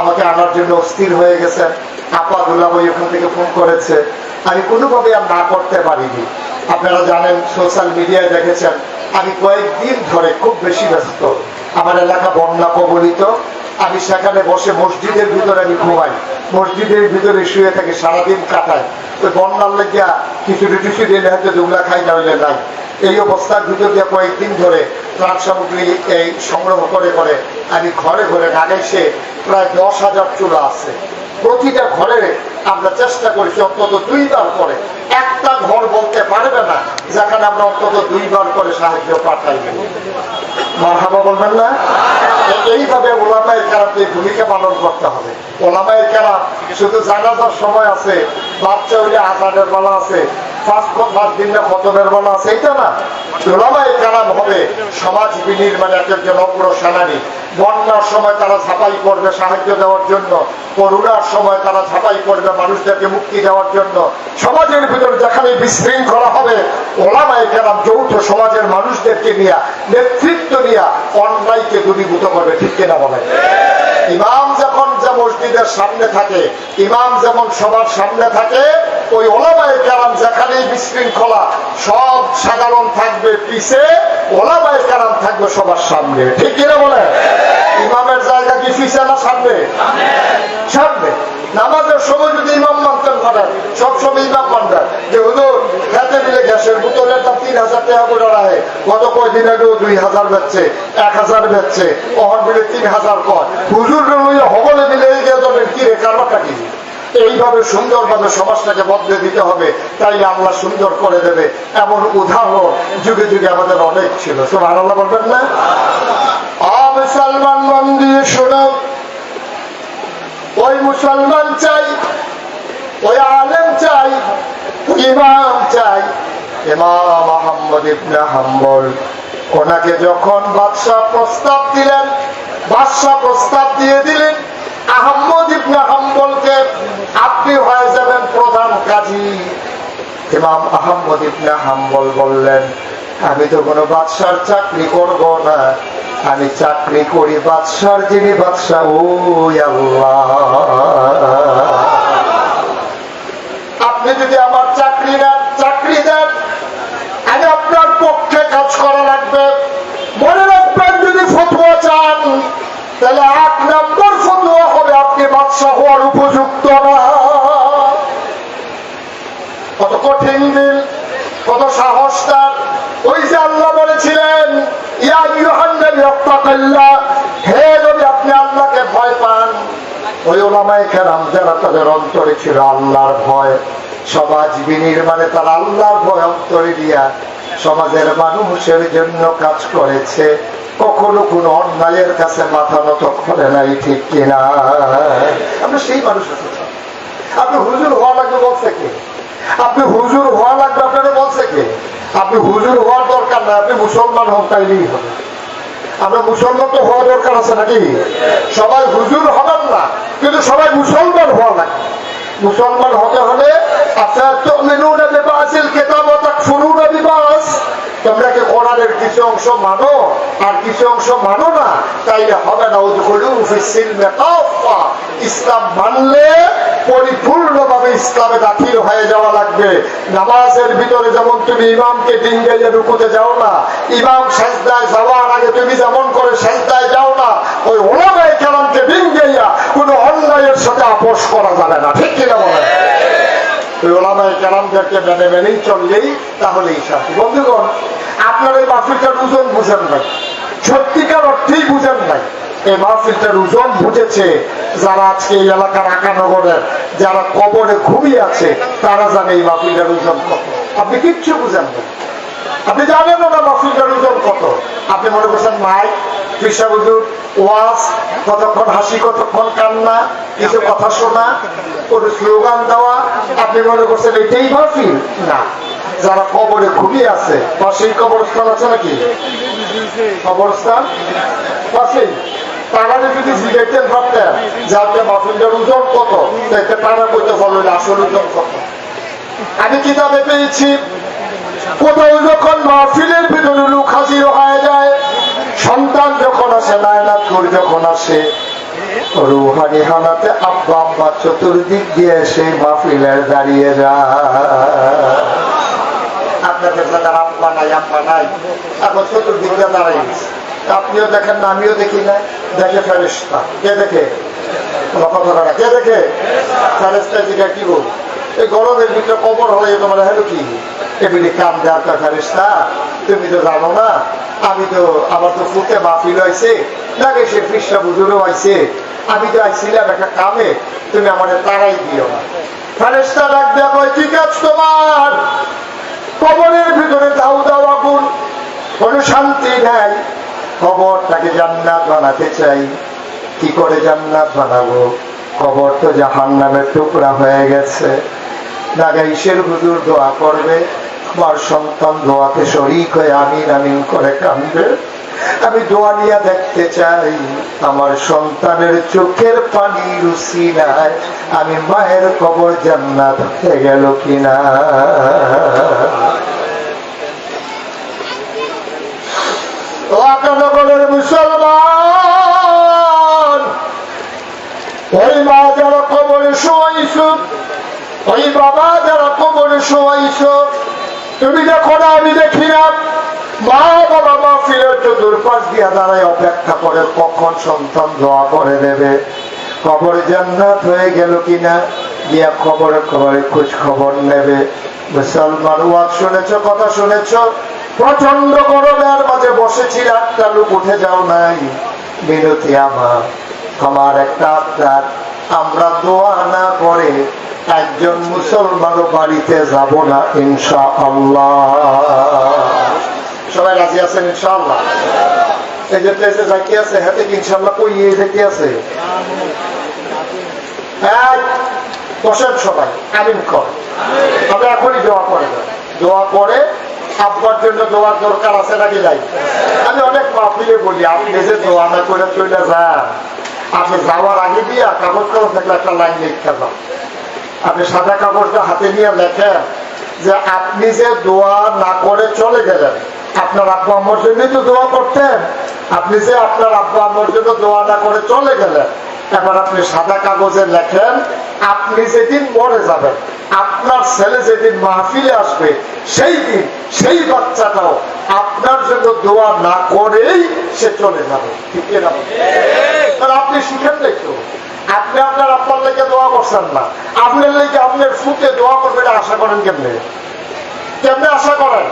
আমাকে আনার জন্য অস্থির হয়ে গেছেন। আপা দুলাভাই ওখান থেকে ফোন করেছে, আমি কোনোভাবে আর না করতে পারিনি। আপনারা জানেন, সোশ্যাল মিডিয়ায় দেখেছেন, আমি কয়েকদিন ধরে খুব বেশি ব্যস্ত। আমার এলাকা বন্যা কবলিত, আমি সেখানে বসে মসজিদের ভিতরে আমি ঘুমাই, মসজিদের ভিতরে শুয়ে থাকি, সারাদিন কাটাই। ওই বন্যার লেগিয়া কিছু দিলে হয়তো দুগলা খাই, না হইলে নাই। এই অবস্থার ভিতর দিয়ে কয়েকদিন ধরে ত্রাণ সামগ্রী এই সংগ্রহ করে করে আমি ঘরে ঘরে লাগাইছে। প্রায় 10,000 চুলা আছে, প্রতিটা ঘরে আমরা চেষ্টা করেছি অন্তত 2 বার করে। একটা ঘর বলতে পারবে না যেখানে আমরা অন্তত 2 বার করে সাহায্য পাঠাই। মারহাবা বলবেন না? এইভাবে ওলামায়ে কেরামকে ভূমিকা পালন করতে হবে। ওলামায়ে কেরাম শুধু জানাজার সময় আছে, বাচ্চা হইলে আজানের বেলা আছে, 5 দিনের খতমের বেলা আছে, এইটা না। ওলামায়ে কেরাম হবে সমাজ বিনির্মাণে একজন অগ্রসেনানী। বন্যার সময় তারা ঝাঁপাই করবে সাহায্য দেওয়ার জন্য, করোনার সময় তারা ঝাঁপাই করবে মানুষদেরকে মুক্তি দেওয়ার জন্য। সমাজের ভিতরে যেখানে বিশৃঙ্খলা হবে, ওলামায়ে কেরাম যৌথ সমাজের মানুষদেরকে নিয়ে, নেতৃত্ব নিয়ে অন্যায়কে দূরীভূত করবে, ঠিক কিনা বলে? ইমাম যখন যে মসজিদের সামনে থাকে, ইমাম যেমন সবার সামনে থাকে, ওই ওলামায়ে কেরাম যেখানেই বিশৃঙ্খলা, সব সাধারণ থাকবে পিছে, ওলামায়ে কেরাম থাকবে সবার সামনে, ঠিক কিনা বলে? ইমামের জায়গা কি পিছে না সামনে? সামনে। নামাজের সময় যদি ইমাম মানতেন পারেন, সবসময় ইমাম মানবেন যে হুজুর খেতে মিলে গ্যাসের বোতলের দাম 3,000 টাকা করে রাখে, গত কয়দিন আগেও 2,000 বেচছে, 1,000 বেচছে, অহন মিলে 3,000 কয়, হুজুর হবলে মিলে গিয়ে যাবেন, কি রে কারবারটা কি? এইভাবে সুন্দরভাবে সমাজটাকে বদলে দিতে হবে, তাই আল্লাহ সুন্দর করে দেবে। এমন উদাহরণ যুগে যুগে আমাদের অনেক ছিল। সুবহানাল্লাহ বলবেন না? মুসলমান মন দিয়ে শোনো, ওই মুসলমান চাই, ওই আলেম চাই, ইমাম চাই। ইমাম আহমদ ইবনে হাম্বল, ওনাকে যখন বাদশাহ প্রস্তাব দিলেন, বাদশাহ প্রস্তাব দিয়ে দিলেন আহমদ ইবনে হাম্বলকে আপনি হয়ে যাবেন প্রধান কাজী। ইমাম আহমদ ইবনে হাম্বল বললেন, আমি তো কোনো বাদশার চাকরি করব না, আমি চাকরি করি বাদশার যিনি বাদশাহ, ওই আল্লাহ। আপনি যদি আমার চাকরি দেন, আমি আপনার পক্ষে কাজ করা লাগবে। মনে রাখবেন, যদি ফতোয়া চান তাহলে 8 নম্বর ফতোয়া হবে আপনি বাদশাহ হওয়ার উপযুক্ত না। কত কঠিন দিল, কত সাহস তার। ওই যে আল্লাহ বলেছিলেন, ইয়া আইয়ুহান নবী ইত্তাকিল্লাহ, হে নবী আপনি আল্লাহকে ভয় পান। ওই উলামায়ে কেরাম যারা তাদের অন্তরে ছিল আল্লাহর ভয়, সমাজ বিনির্মাণে তারা আল্লাহর ভয় অন্তরে দিয়া সমাজের মানুষের জন্য কাজ করেছে, কখনো কোনো অন্যায়ের কাছে মাথা নত করে নাই, ঠিক কিনা? আমরা সেই মানুষ আছি। আপনি হুজুর হওয়া লাগবে বলছে কে? আপনি হুজুর হওয়া লাগবে আপনারা বলছে কে? আপনি হুজুর হওয়ার দরকার না, আপনি মুসলমান হন তাইলেই হবে। আমরা মুসলমান তো হওয়া দরকার আছে নাকি? সবাই হুজুর হবেন না, কিন্তু সবাই মুসলমান হওয়া লাগবে। মুসলমান হতে হলে তোমরা কি কোরআনের কিছু অংশ মানো আর কিছু অংশ মানো না, তাইলে হবে না। ইসলাম মানলে পরিপূর্ণভাবে ইসলামে দাখিল হয়ে যাওয়া লাগবে। নামাজের ভিতরে যেমন তুমি ইমামকে ডিঙ্গাইয়া রুকুতে যাও না, ইমাম সেজদায় যাওয়ার আগে তুমি যেমন করে সেজদায় যাও না, ওই ওলামায়ে কেরামকে ডিঙ্গাইয়া কোনো অন্যায়ের সাথে আপোষ করা যাবে না, ঠিক কিনা বলেন? ওই ওলামায়ে কেরামদেরকে মেনেই চললেই তাহলেই শান্তি। বন্ধুগণ, আপনারা এই মাহফিলটার ওজন বুঝেন নাই, সত্যিকার অর্থেই বুঝেন নাই। এই মাহফিলটার ওজন বুঝেছে যারা আজকে এই এলাকার আকানগরের যারা কবরে ঘুমিয়ে আছে, তারা জানে এই মাহফিলটার ওজন কত। আপনি কিচ্ছু বুঝেন না, আপনি জানেন না মাহফিলটার ওজন কত। আপনি মনে করছেন মাইক, ফিরসা হুজুর, ওয়াজ, কতক্ষণ হাসি কতক্ষণ কান্না, কিছু কথা শোনা, কোনো স্লোগান দেওয়া, আপনি মনে করছেন এটাই মাহফিল? না। যারা কবরে ঘুমিয়ে আছে, পাশেই কবরস্থান আছে নাকি? কবরস্থান পাশেই, তারা যদি জিজ্ঞাসেন ভাবতেন যে আপনার মাহফিলটার ওজন কত, তারা বলতে পারবেন আসল ওজন কত। আমি কিতাবে পেয়েছি, কোথাও যখন মাহফিলের ভিতরে লোক হাজির হয়ে যায়, সন্তান যখন আসে, নায়নাথপুর যখন আসে, রুহানি হালাতে আব্বা আম্মা চতুর্দিক দিয়ে সেই মাহফিলের দাঁড়িয়ে যায়। আপনাদের যাদের আব্বা নাই আম্মা নাই, এখন চতুর্দিক দিয়ে দাঁড়াই গেছে। আপনিও দেখেন না, আমিও দেখি না, দেখে ফেরেশতা। কে দেখে? কথাটা কে দেখে? ফেরেশতা জিজ্ঞাসা কি বল, এই গরমের ভিতরে কবর হলে তোমার হলো কি এমনি কাম দেওয়ার ফেরেশতা? তুমি তো জানো না, আমি তো আমার তো ফুটে মাহফিল হয়েছে, নাকি সে ফিরসা হুজুরও হয়েছে, আমি তো আইছিলাম একটা কামে, তুমি আমাদের তারাই দিও না। ফেরেশতা ডাক দেয়া কয়, কি কাজ তোমার? কবরের ভিতরে দাও দাও আগুন, কোনো শান্তি নাই। কবরটাকে জান্নাত বানাতে চাই। কি করে জান্নাত বানাবো? কবর তো জাহান্নামের টুকরা হয়ে গেছে। নাগাইশের হুজুর দোয়া করবে, আমার সন্তান দোয়াতে শরীক হয়ে আমিন আমিন করে কাঁদবে। আমি দোয়া নিয়ে দেখতে চাই আমার সন্তানের চোখের পানি রুচি নাই, আমি মায়ের কবর জান্নাত হয়ে গেল কিনা। মুসলমান, ওই মা যারা কবরে শোয়াইছ, ওই বাবা যারা কবরে শোয়াইছ, তুমি দেখো না আমি দেখি না, মা বাবা মাহফিলের চতুর্পাশ দিয়া দাঁড়ায় অপেক্ষা করে কখন সন্তান দোয়া করে দেবে, কবর জান্নাত হয়ে গেল কিনা, গিয়া খবরে খবরে খোঁজ খবর নেবে। মুসলমান, ওয়াজ শুনেছ, কথা শুনেছ, প্রচন্ড গরমের মাঝে বসেছিল, একটা লোক উঠে যাও নাই। বিনতি আমার একটা আবদার, আমরা দোয়া না করে একজন মুসলমানও বাড়িতে যাব না ইনশাআল্লাহ। সবাই রাজি আছেন ইনশাআল্লাহ? এই যে প্লেসে যাকে আছে হাতে ইনশাআল্লাহ কই এই যাকে আছে, বসেন সবাই, আমিন কর। আমরা এখনই দোয়া করে দেব। দোয়া করে আব্বার জন্য দোয়ার দরকার আছে নাকি নাই? আমি অনেক মাহফিলে বলি, আপনি যে দোয়া না করে চলে যান, আপনি যাওয়ার আগে দিয়া কাগজ কলম থাকলে একটা লাইন লিখতে যান। আপনি সাদা কাগজটা হাতে নিয়ে লেখেন যে আপনি যে দোয়া না করে চলে গেলেন, আপনার আব্বা আম্মার জন্যই তো দোয়া করতেন, আপনি যে আপনার আব্বা আম্মার জন্য দোয়া না করে চলে গেলেন, এবার আপনি সাদা কাগজে লেখেন আপনি যেদিন মরে যাবেন, আপনার ছেলে যেদিন মাহফিলে আসবে, সেই দিন সেই বাচ্চাটাও আপনার জন্য দোয়া না করেই সে চলে যাবে। ঠিক না? আপনি শিখেন নাই তো, আপনি আপনার আব্বার লেগে দোয়া করছেন না, আপনার লেগে আপনার ফুটে দোয়া করবে, আশা করেন কেমনে? কেমনে আশা করেন?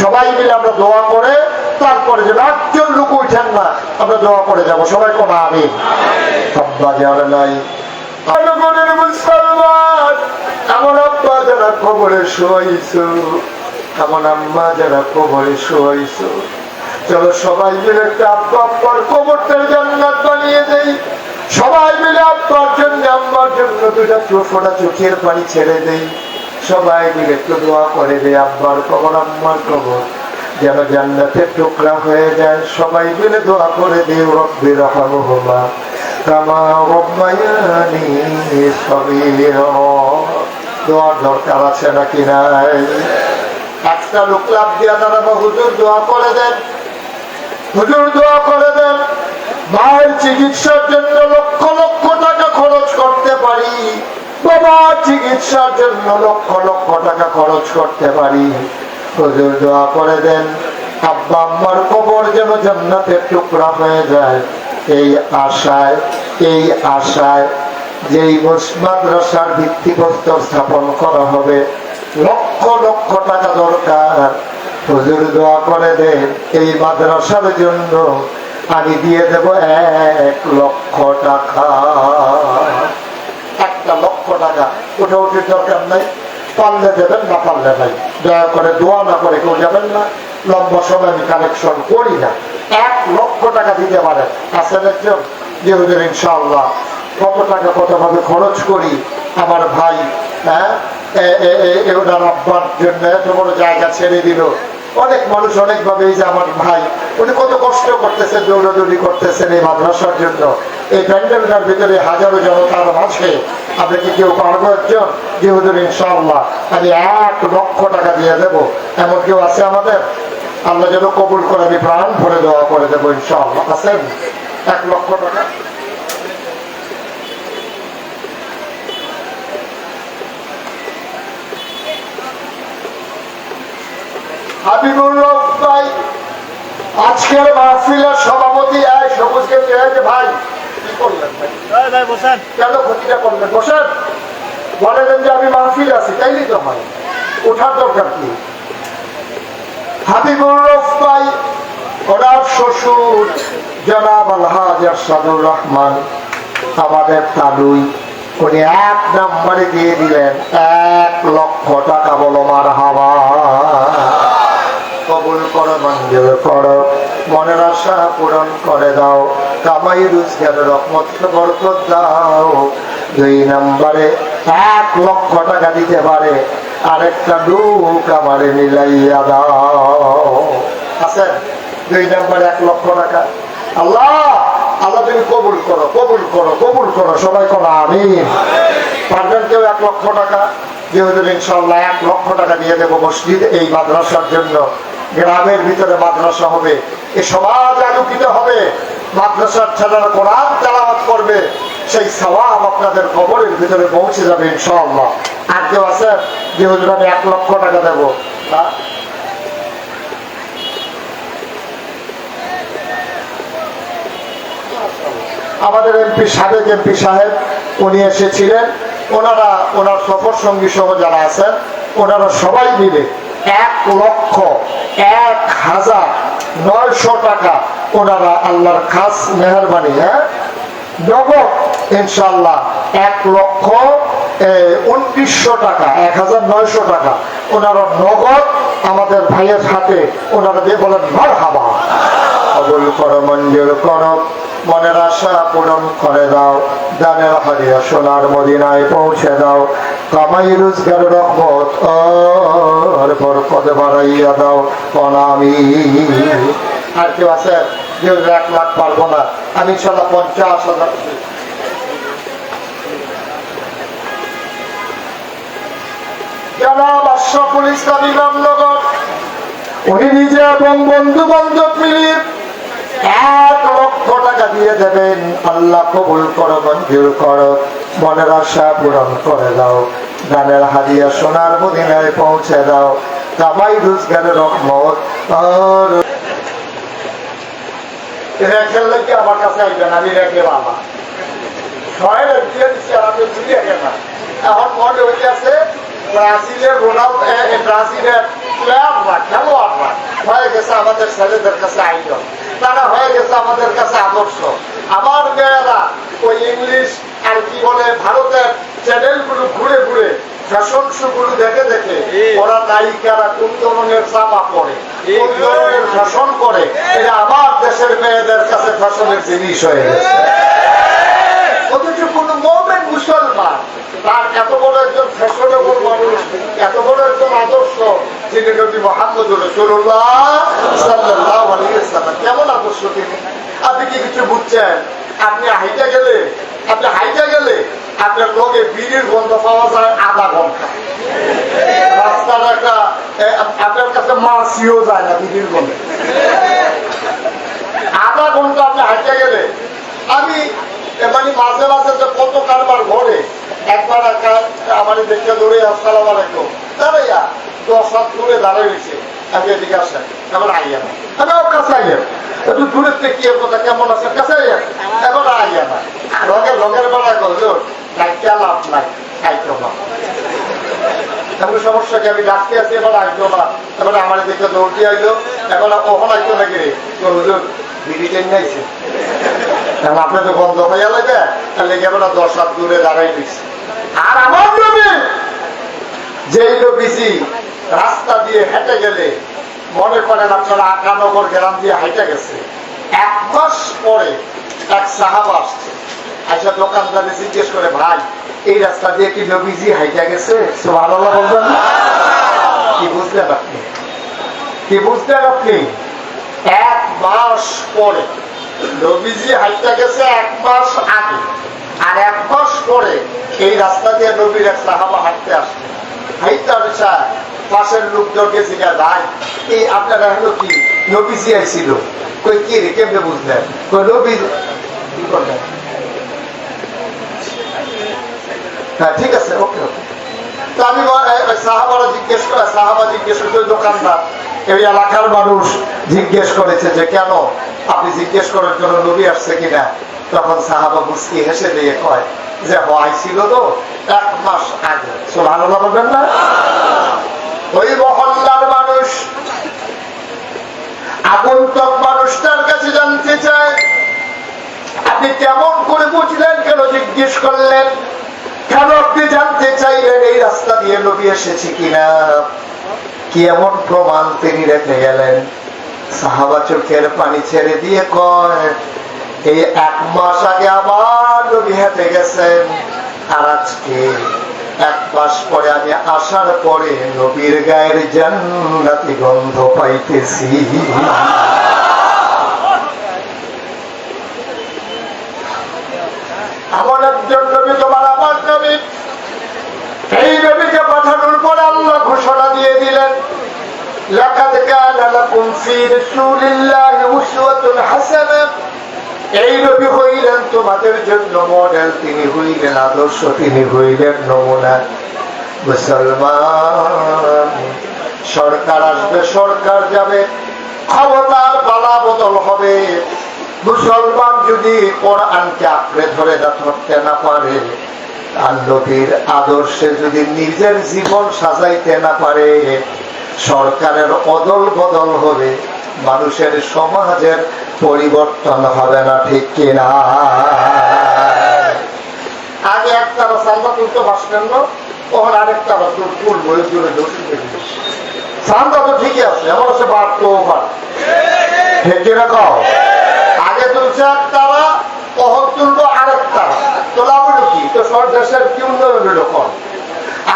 সবাই মিলে আমরা দোয়া করে তারপরে যে একজন লোক উঠেন না, আমরা দোয়া করে যাবো। সবাই কোন আমি নাই মুসলমান, এমন আব্বা যারা কবরে শোয়াইছ, এমন আম্মা যারা কবরে শোয়াইছ, চলো সবাই মিলে একটা আব্বা আব্বার কবরটার জান্নাত বানিয়ে দেই। সবাই মিলে আব্বার জন্য আম্মার জন্য দুটা ফোঁটা চোখের পানি ছেড়ে দেই। সবাই মিলে একটু দোয়া করে দেয় আব্বার কবর আম্মার কবর যেন জান্নাতের টুকরা হয়ে যায়। সবাই মিলে দোয়া করে দিই রব্বি রহমহুমা কামা রব্বায়ানি সগীরা। দোয়ার দরকার আছে নাকি নাই? একটা লোক লাভ দিয়া দাঁড়াবো, হুজুর দোয়া করে দেন, হুজুর দোয়া করে দেন। মায়ের চিকিৎসার জন্য লক্ষ লক্ষ টাকা খরচ করতে পারি, বাবার চিকিৎসার জন্য লক্ষ লক্ষ টাকা খরচ করতে পারি, হুজুর দোয়া করে দেন আব্বা আম্মার কবর যেন জান্নাতের টুকরা হয়ে যায়। এই আশায় যেই মাদ্রাসার ভিত্তিপ্রস্তর স্থাপন করা হবে, লক্ষ লক্ষ টাকা দরকার। হুজুর দোয়া করে দেন এই মাদ্রাসার জন্য আমি দিয়ে দেব 1 লক্ষ টাকা। 1 লক্ষ টাকা উঠে দরকার নাই, পারলে দেবেন, না পারলে নাই। দয়া করে দোয়া না করে কেউ যাবেন না, লম্বা সময় আমি কালেকশন করি না। 1 লক্ষ টাকা দিতে পারেন। আছেন একজন যে হুজুর ইনশাআল্লাহ কত টাকা কতভাবে খরচ করি আমার ভাই, হ্যাঁ ওনার আব্বার জন্য এত বড় জায়গা ছেড়ে দিল। অনেক মানুষ অনেক ভাবে, এই যে আমার ভাই উনি কত কষ্ট করতেছেন, দৌড়াদৌড়ি করতেছেন এই মাদ্রাসার জন্য। এই প্যান্ডেলটার ভিতরে হাজারো জনতার মাঝে আপনি কি কেউ পারবো একজন যে হুজুর ইনশাআল্লাহ আমি 1 লক্ষ টাকা দিয়ে দেবো, এমন কেউ আছে আমাদের? আল্লাহ যেন কবুল করে, আমি প্রাণ ভরে দেওয়া করে দেবো ইনশাআল্লাহ। আছেন 1 লক্ষ টাকা? হাবিবুর রব ভাই আজকের মাহফিলের সভাপতি। সবুজকে ভাই কি করলেন? ভাই বসেন, কেন ক্ষতিটা করলেন? বসেন, বলে দেন যে আমি মাহফিল আছি, তাইলেই তো হয়, ওঠার দরকার কি? হাবিবুর রব ভাই ওনার শ্বশুর জনাব আলহাজ আরশাদুর রহমান আমাদের তালুই, উনি 1 নম্বরে দিয়ে দিলেন 1 লক্ষ টাকা। বলো মারহাবা। কবুল করো, মঞ্জুর করো, মনের আশা পূরণ করে দাও, কামাই রোজগার রহমত বরকত দাও। 2 নম্বরে 1 লক্ষ টাকা দিতে পারে আরেকটা লোক আমারে মিলাইয়া দাও। আছেন 2 নম্বরে 1 লক্ষ টাকা? আল্লাহ আল্লাহ তুমি কবুল করো, কবুল করো, কবুল করো। সবাই করো আমিন। পারবেন কেউ 1 লক্ষ টাকা? যে হুজুর ইনশাআল্লাহ 1 লক্ষ টাকা দিয়ে দেবো মসজিদ এই মাদ্রাসার জন্য। গ্রামের ভিতরে মাদ্রাসা হবে, এই সমাজ আলোকিত হবে, মাদ্রাসার ছেলেরা কোরআন তেলাওয়াত করবে, সেই সওয়াব আপনাদের কবরের ভিতরে পৌঁছে যাবে ইনশাআল্লাহ। আর কেউ আছে যে হুজুর আমি 1 লক্ষ টাকা দেবো? আমাদের সাবেক এমপি সাহেব উনি এসেছিলেন, ওনারা ওনার সফর সঙ্গী সহ যারা আছেন ওনারা সবাই মিলে 1,01,900 টাকা ওনারা আল্লাহর খাস মেহরবানি, নগদ ইনশাআল্লাহ 1,19,000 টাকা, 1,900 টাকা ওনারা নগদ আমাদের ভাইয়ের হাতে ওনারা দিয়ে বলেন মারহাবা। কবুল করো, মঞ্জুর করো, মনের আশা পূরণ করে দাও, দানের হারিয়া সোনার মদিনায় পৌঁছে দাও, কামাই রোজগার রহমত আর বরকতে বাড়াইয়া দাও, প্রণামী। আর কেউ আছে যে 1 লাখ পারবো না, আমি ইনশাল্লাহ 50,000। জনাব আশরাফুল ইসলাম ইমামনগর, উনি নিজে এবং বন্ধু বান্ধব মিলিয়ে 1 লক্ষ টাকা দিয়ে দেবেন। আল্লাহ কবুল করো, মঞ্জুর করো, মনের আশা পূরণ করে দাও, দানের হাদিয়া সোনার মদিনায় পৌঁছে দাও, কামাই রোজগারের রহমত আর রেখে লোকে আমার কাছে আসবেন, আমি রেখে বাবা ছয় দিয়ে দিচ্ছি, আমাদের বুঝে রেখে না। এখন মনে হয়ে আছে ব্রাজিলের রোনাল্ডো, ব্রাজিলের প্লেয়াররা, খেলোয়াড়রা হয়ে গেছে আমাদের ছেলেদের কাছে আইডল, তারা হয়ে গেছে আমাদের কাছে আদর্শ। আমার মেয়েরা ওই ইংলিশ আর কি বলে ভারতের চ্যানেলগুলো ঘুরে ঘুরে ফ্যাশন শো গুলো দেখে দেখে ওরা নায়িকারা কোন ধরনের জামা পরে, কোন ধরনের ফ্যাশন করে, এটা আমার দেশের মেয়েদের কাছে ফ্যাশনের জিনিস হয়ে গেছে। অথচ কোন মুমিন মুসলমান তার এত বড় একজন ফ্যাশনেবল মানুষ, এত বড় একজন আদর্শ, যিনি নবী মুহাম্মদুর রাসূলুল্লাহ সাল্লাল্লাহু আলাইহি ওয়াসাল্লাম, কেমন আদর্শ তিনি। আপনি কি কিছু বুঝছেন? আপনি হাইটা গেলে আপনার লোকে বিড়ির গন্ধ পাওয়া যায় আধা ঘন্টা, রাস্তার একটা আপনার কাছে মাছিও যায় না বিড়ির গন্ধে, আধা ঘন্টা আপনি হাইটা গেলে। আমি মানে মাঝে মাঝে যে কত কারবার ঘরে একবার আমার দেখে দৌড়ে আসসালাম আলাইকুম দাঁড়াইয়া 10 হাত দূরে দাঁড়াই রয়েছে, আমি এদিকে আসেন, এবার আইয়া না, আমি ওর কাছে আইয়া একটু দূরের থেকে কি কথা কেমন আছে কাছে আইয়া, এবার আইয়া না, রঙের বেলা গজর লাইটা লাভ নাই, খাইতো না। এমন সমস্যা কি আমি ডাকতে আছি, এবার আইতো না, এবার আমার দেখে দৌড় দিয়ে আইলো, এখন কখন আইতো নাকি রে হুজুর বিড়ি টেনে আইছে, আপনি তো বন্ধ হইয়া লাগে, তাহলে এবার 10 হাত দূরে দাঁড়াই দিচ্ছে। আর আমার নবী যেই নবীজি রাস্তা দিয়ে হেঁটে গেলে, মনে করেন আপনারা আকানগর গ্রাম দিয়ে হেঁটে গেছে, 1 মাস পরে এক সাহাবা আসছে, আচ্ছা দোকানদারে জিজ্ঞেস করে, ভাই এই রাস্তা দিয়ে কি নবীজি হাইটা গেছে? সুবহানাল্লাহ বলবেন না? কি বুঝলেন আপনি? কি বুঝলেন আপনি? 1 মাস পরে নবীজি হাইটা গেছে, 1 মাস আগে, আর 1 মাস পরে এই রাস্তা দিয়ে নবীর এক সাহাবা হাঁটতে আসছে। হাইটা আসা পাশের লোকজনকে জিজ্ঞাসা, ভাই এই আপনারা হলো কি নবীজি আইছিল? কই কি রে, কেমনে বুঝলেন? কই নবী কি করলেন? হ্যাঁ ঠিক আছে, ওকে ওকে। তো আমি সাহাবা জিজ্ঞেস করছে, দোকানদার এই এলাকার মানুষ জিজ্ঞেস করেছে যে কেন আপনি জিজ্ঞেস করার জন্য নবী আসছে কিনা? তখন সাহাবা মুস্কি হেসে দিয়ে কয় যে আইছিল তো 1 মাস আগে। সুবহানাল্লাহ বলবেন না? ওই মহল্লার মানুষ আগন্তুক মানুষটার কাছে জানতে চায়, আপনি কেমন করে বুঝলেন, কেন জিজ্ঞেস করলেন, কেন আপনি জানতে চাইলেন এই রাস্তা দিয়ে নবী এসেছে কিনা, কি এমন প্রমাণ তিনি রেখে গেলেন? সাহাবা চোখের পানি ছেড়ে দিয়ে কয়, এই 1 মাস আগে আমার নবী হেঁটে গেছেন, আর আজকে 1 মাস পরে আমি আসার পরে নবীর গায়ের জান্নাতি গন্ধ পাইতেছি। এমন একজন নবী তোমার আমার নবী, এই নবীকে পাঠানোর পরে আল্লাহ ঘোষণা দিয়ে দিলেন, লাকাদ কানা লাকুম ফী রাসূলিল্লাহি উসওয়াতুন হাসানাহ। এই নবী হইলেন তোমাদের জন্য মডেল, তিনি হইলেন আদর্শ, তিনি হইলেন নমুনা। মুসলমান, সরকার আসবে, সরকার যাবে, ক্ষমতার পালা বদল হবে, মুসলমান যদি কোরআনকে আঁকড়ে ধরে ধরতে না পারে, আর নবীর আদর্শে যদি নিজের জীবন সাজাইতে না পারে, সরকারের অদল বদল হবে, মানুষের সমাজের পরিবর্তন হবে না, ঠিক কিনা? আগে একটারা সালবা তুলতে পারছেন না, তখন আরেকটারা তুল বই দূরে দর্শন সালবা তো ঠিকই আছে, এমন আছে বাড়তেও পারে, ঠিক কিনা? আগে তুলছে একটারা, কখন তুলবো আরেক তারা, তোলা হলো কি? তো সব দেশের কি উন্নয়ন হলো কম?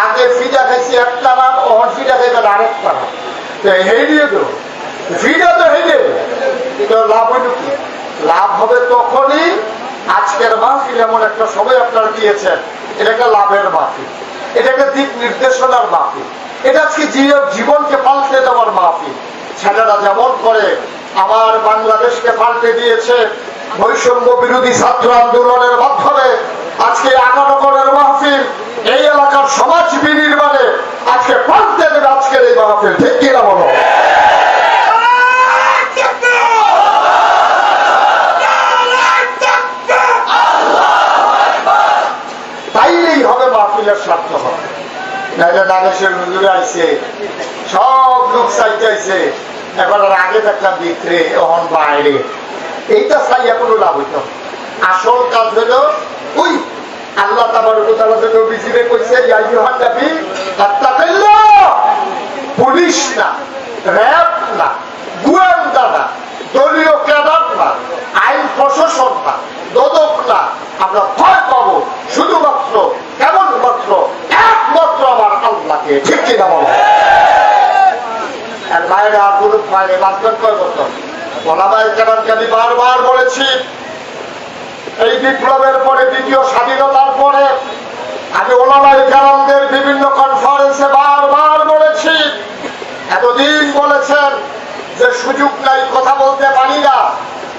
আগে ফিডা খাইছি এক তারা, কখন ফিডা খাইবেন আরেক তারা, তো হেরিয়ে দেবো ফিডা, তো হেরিয়ে তো লাভ হইল কি? লাভ হবে তখনই আজকের মাহফিল এমন একটা সময় আপনারা দিয়েছেন, এটা একটা লাভের মাহফিল, এটা একটা দিক নির্দেশনার মাহফিল, এটা আজকে জীবনকে পাল্টে দেওয়ার মাহফিল। ছেলেরা যেমন করে আমার বাংলাদেশকে পাল্টে দিয়েছে বৈষম্য বিরোধী ছাত্র আন্দোলনের মাধ্যমে, আজকে আগানগরের মাহফিল এই এলাকার সমাজ বিনির্মাণে আজকে পাল্টে দেবে আজকের এই মাহফিল, ঠিক কিনা বলো? তাইলেই হবে মাহফিলের স্বার্থ হবে। নাইলে নাগেশের হুজুরে আইছে, সব লোক চাইতেছে, এখন আর আগে দেখলাম ভিতরে, এখন বাইরে, এইটা চাইয়া কোনো লাভ হইত। আসল কাজ হলো ওই আল্লাহ তাবারক ওয়া তাআলা যে নবীজিরে কইছে, ইয়া আইয়ুহান নবী তাত্তাকিল্লাহ, পুলিশ না, র‍্যাব না, গোয়েন্দা না, দলীয় ক্যাডার না, আইন প্রশাসন না, দোদক না, আমরা ভয় পাবো শুধুমাত্র কেবলমাত্র একমাত্র আমার আল্লাহকে, ঠিক কিনা বলো? আর বাইরে আর কোনো বাইরে মাত্র কয় বছর ওলামায়ে কেরামকে আমি বারবার বলেছি, এই বিপ্লবের পরে, দ্বিতীয় স্বাধীনতার পরে আমি ওলামায়ে কেরামদের বিভিন্ন কনফারেন্সে বারবার বলেছি, এতদিন বলেছেন যে সুযোগ নাই, কথা বলতে পারি না,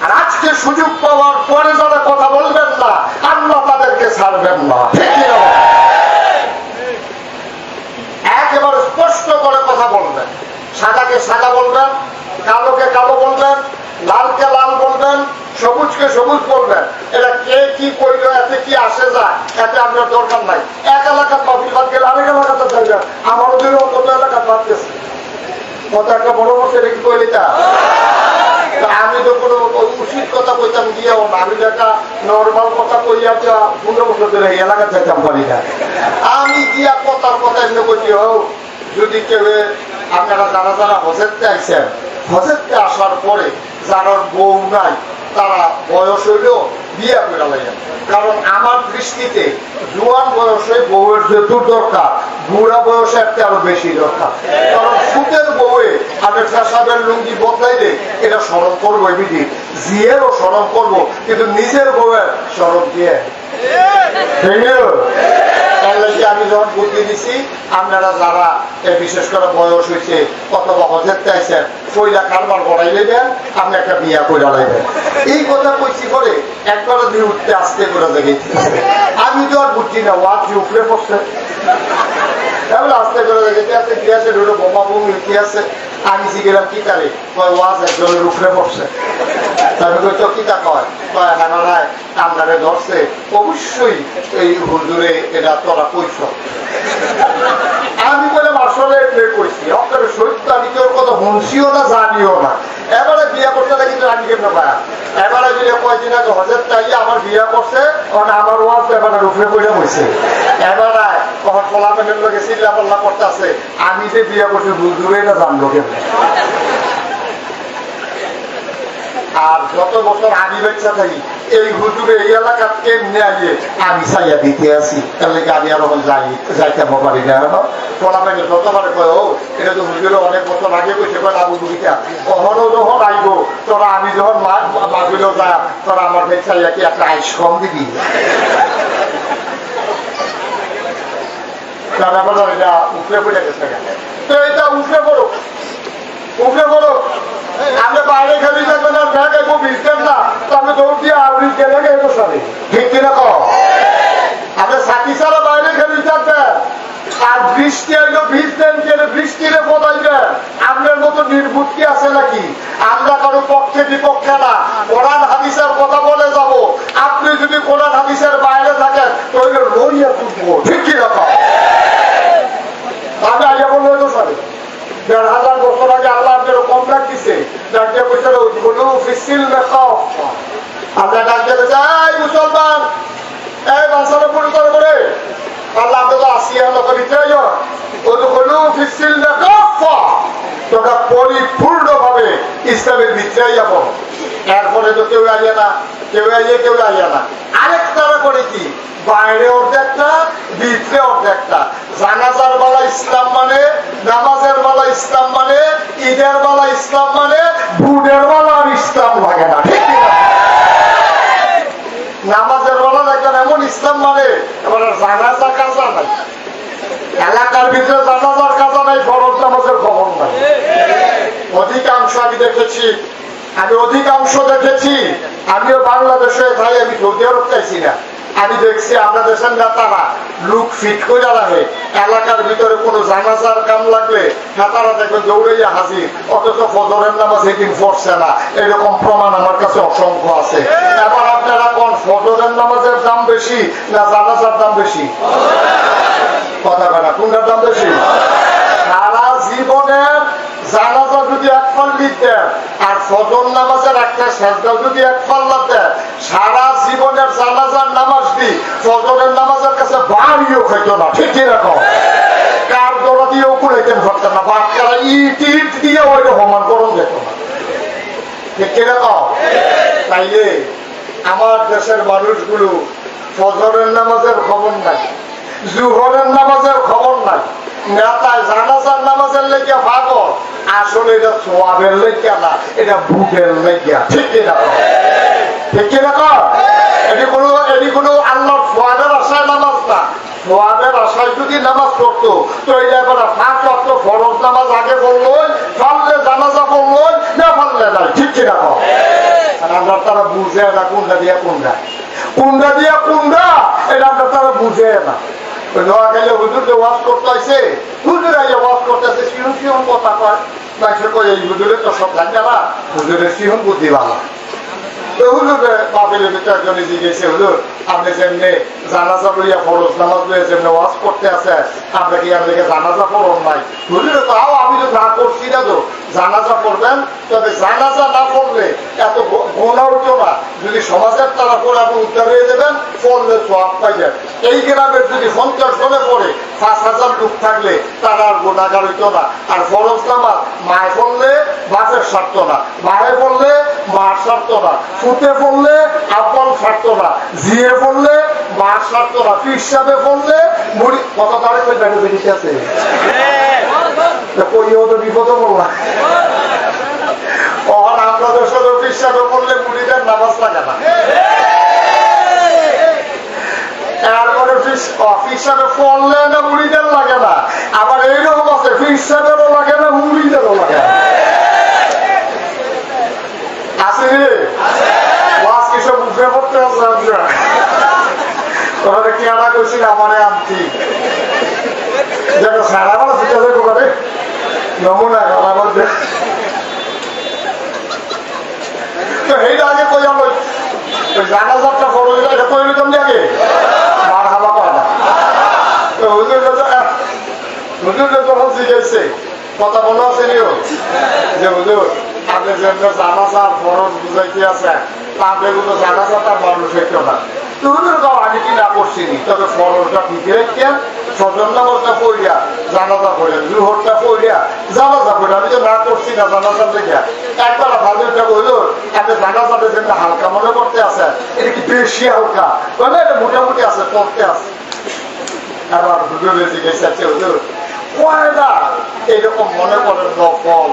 আর আজকে সুযোগ পাওয়ার পরে যারা কথা বলবেন না, আল্লাহ তাদেরকে ছাড়বেন না, ঠিক কিনা? একেবারে স্পষ্ট করে কথা বলবেন, সাদাকে সাদা বলবেন, কালোকে কালো বলবেন, লালকে লাল বলবেন, সবুজকে সবুজ বলবেন। এটা কে কি করল, এতে কি আসে যায়, এতে আপনার দরকার নাই। এক এলাকার মাহফিল বাদ গেলে আরেক এলাকাতে যাইবেন, আমার ওদেরও কত এলাকা বাদ গেছে, কত একটা বড় বছর এটা কি কইলিটা। আমি তো কোনো উচিত কথা কইতাম গিয়েও না, আমি একটা নর্মাল কথা কইয়া 15 বছর ধরে এই এলাকা যাইতাম পারি না। আমি গিয়া কথার কথা এমনি কইছি, হোক যদি কেউ আপনারা যারা যারা হজেরতে আইছেন, হজেরতে আসার পরে যারা বউ নাই, তারা বয়স হইলেও বিয়ে করে লাগেন। কারণ আমার দৃষ্টিতে জোয়ান বয়সে বউয়ের যেটুক দরকার, বুড়া বয়সে একটা আরো বেশি দরকার। কারণ সুতের বউয়ে আমি ফেসাবের লুঙ্গি বদলাইলে এটা স্মরণ করবো, এমনি জিয়েরও স্মরণ করবো, কিন্তু নিজের বউয়ের স্মরণ দিয়ে আমি যখন বুদ্ধি দিছি, আপনারা যারা বিশেষ করে বয়স হয়েছে অথবা হজের চাইছেন, পয়লা কারবার বড়াই নেবেন, আপনি একটা বিয়া করে লাইবেন। এই কথা কইছি করে একবার দিয়ে উঠতে আসতে করে দেখে আমি তো আর বুঝছি না, ওয়াজ উপরে পড়ছে, আস্তে করে দেখে আছে কি আছে, বোমা বোম কি আছে। আমি শিখলাম কি তারে, ওয়াজ একজনের উপরে পড়ছে। আমি কই তো কিতা কয়, হ্যাঁ আপনারে ধরছে, অবশ্যই এই হুজুরে এটা তোরা কইছ। আমি বলে আসলে কইছি, আপনার সত্য আমি তোর কথা শুনছিও না, জানিও না। এবারে বিয়ে করতে কিন্তু আমি কেমন পায়া, এবারে বিয়ে কয়েকদিন আগে হজের চাই আমার বিয়ে করছে, আমার ওয়াজ এবারে উপরে পড়ে বসে, এবারে কখন পোলা পেনের লোকে চিল্লা পাল্লা করতে আছে, আমি যে বিয়ে করছি হুজুরে না জানলো কেমন। আর যত বছর আমি বেচা থাকি এই হুজুরে এই এলাকার কেমনে আগে আমি চাইয়া দিতে আছি, তার লেগে আমি আর যাইতে পারি না। পোলাপাকে যতবারে কয়, ও এটা তো হুজুরে অনেক বছর আগে কইছে, কয় আবু বুড়িটা কখনো যখন আইবো তোরা, আমি যখন মাগুলো যা, তোরা আমার চাইয়া কি একটা আইস কম দিবি। এটা উঠলে পড়ে গেছে, তো এটা উঠলে পড়ো, উঠলে পড়ো। আপনি বাইরে খেলি থাকবেন আর ব্যাগ এগো ভিজতেন না, তো আপনি দৌড় দিয়ে আউরি গেলে গেলে সারে, ঠিক কিনা কো? আপনি সাথী ছাড়া বাইরে খেলি থাকবেন আর বৃষ্টি আইলো ভিজতেন, গেলে বৃষ্টিরে বদাইবেন, আপনার মতো নির্বুদ্ধ কি আছে নাকি? আমরা কারো পক্ষে বিপক্ষে না, কোরআন হাদিসের কথা বলে যাব। আপনি যদি কোরআন হাদিসের বাইরে থাকেন তাহলে লইয়া তুলবো, ঠিক কিনা কো? আমি আইয়া বললো তো সারে ১,৫০০ বছর আগে আল্লাহ আপনার কন্ট্রাক্ট দিছে, ডাক্তার পয়সা আমরা ডাক্তার যাই মুসলমান, এই বাচ্চারা পরিচয় করে আল্লাহ আপনাদের আসিয়া লোক ভিতরে তোমরা পরিপূর্ণ ভাবে ইসলামের ভিতরে যাব। এরপরে তো কেউ আইয়া না, কেউ আইয়ে কেউ আইয়া না। আরেকটারা করে কি, বাইরে অর্ধেকটা ভিতরে অর্ধেকটা। জানাজার বেলা ইসলাম মানে, নামাজের বেলা ইসলাম মানে, ঈদের বেলা ইসলাম মানে, ভোটের বেলা আর ইসলাম লাগে না, ঠিক কিনা? নামাজের বেলা দেখবেন এমন ইসলাম মানে, এবার জানাজা কাজা নাই, এলাকার ভিতরে জানাজার কাজা নাই, ফরজ নামাজের খবর নাই। অধিকাংশ আমি দেখেছি, আমিও বাংলাদেশে তাই আমি সৌদি আরব চাইছি না, আমি দেখছি আমরা দেশের নেতারা লুক ফিট করে রাখে, এলাকার ভিতরে কোনো জানাজার কাম লাগলে নেতারা দেখবেন দৌড়াইয়া হাজির, অথচ ফজরের নামাজ সেদিন পড়ছে না। এরকম প্রমাণ আমার কাছে অসংখ্য আছে। এবার আপনারা কোন ফজরের নামাজের দাম বেশি না জানাজার দাম বেশি? কথা বলা, কোনটার দাম বেশি? সারা জীবনের জানাজা যদি এক পাল্লি দেন আর ফজর নামাজের একটা সেজদা যদি এক পাল্লা দেন, সারা জীবনের জানাজার নামাজ দি ফজরের নামাজের কাছে বাড়িও খাইতো না, ঠিক এরকম। কার দৌড়া দিয়েও কুড়াইতেন পারতেন না, বাচ্চারা ইট ইট দিয়ে ওই রকমান করণ যেত না, ঠিক এরকম। তাইলে আমার দেশের মানুষগুলো ফজরের নামাজের খবর নাই, জুহরের নামাজের খবর নাই, নেতায় জানাজার নামাজের লেগিয়া পাগল, আসলে এটা সোয়াবের লেগিয়া না, এটা ভূতের লেগিয়া, ঠিক এরকম, ঠিক এরকম। এটি কোনো আল্লাহর সোয়াবের আশায় নামাজ না। সোয়াবের আশায় যদি নামাজ পড়তো তো এই এবার 5 ওয়াক্ত ফরজ নামাজ আগে পড়লো, পারলে জানাজা পড়লো, না পারলে নাই, ঠিক এরকম। আমরা তারা বুঝে না কোনটা দিয়া কোনটা, কোনটা দিয়া কোনটা, এটা আমরা তারা বুঝে না। নোয়াখালী হুজুর যে ওয়াজ করতে হয়েছে, হুজুর আইয়া ওয়াজ করতেছে, সিহন সিহন কথা কয়, মানুষের কয় এই হুজুরের তো সব জানি না, হুজুরের সিহন বুদ্ধি ভালো। হুজুর বাপের ভিতরে একজনে জিজ্ঞেসে, হুজুর আপনি যেমনি জানাজা লইয়া ফরজ নামাজ লইয়া যেমনি ওয়াজ করতে আছে, আমরা কি আপনাকে জানাজা পড়ন নাই? হুজুরে তাও আমি তো না করছি না, তো জানাজা পড়বেন, তবে জানাজা না পড়লে এত গোনা হইতো না, যদি সমাজের তারা পড়ে আপনি উদ্ধার হয়ে যাবেন, পড়লে সওয়াব পাইবেন। এই গ্রামের যদি 50 জনে পড়ে 5000 লোক থাকলে তারা আর গুনাহগার হইতো না। আর ফরজ নামাজ মায়ে পড়লে বাপের সারত না, মায়ে পড়লে মার সারত না, ফুটে পড়লে আব্বাল সারত না, জিয়ে পড়লে মার সারত না, পীর সাহেবে পড়লে মুড়ি কত তারিখ বেরিয়ে আছে, কইও তো বিপদ বললাম। আমরা দেশের পীর সাহেবে পড়লে মুড়িদের নামাজ লাগে না, এরপরে পীর সাহেবে পড়লে না মুড়িদের লাগে না, আবার এইরকম আছে পীর সাহেবেরও লাগে না মুড়িদেরও লাগে না, আছে রে ওয়াজ কিসব উঠে পড়তে আছে। তোরা কি আনা করছিল আমারে আনতি যেটা সারা বেলা ফিটা যাবো করে নমুনা আমার মধ্যে, তো এইটা আগে কই আমি জানাজারটা ফলো এটা কই নিতাম আগে মার হাবা পায় না। তো হুজুর যখন জিজ্ঞেসে কথা মনে আছে নিও যে হুজুর আপনি যেমন জানাজার ফরজ বুঝাইতে আছে, তাদের কোনো জানাজাটা মানুষ হইতো না। তো হুজুর গাও আমি কি না করছিনি, তবে ফরজটা ঠিকই রাখতেন, ফজর নামাজটা পড়িয়া জানাজা পড়ে, জুহরটা পড়িয়া জানাজা পড়ে, আমি তো না করছি না জানাজা দেখিয়া। একবার ভাজুরটা বলল আপনি জানাজাটা যেমন হালকা মনে করতে আছে, এটা কি বেশি হালকা? বলে এটা মোটামুটি আছে, পড়তে আছে। আবার হুজুরে জিজ্ঞেস হুজুর কয়টা এইরকম মনে করেন নফল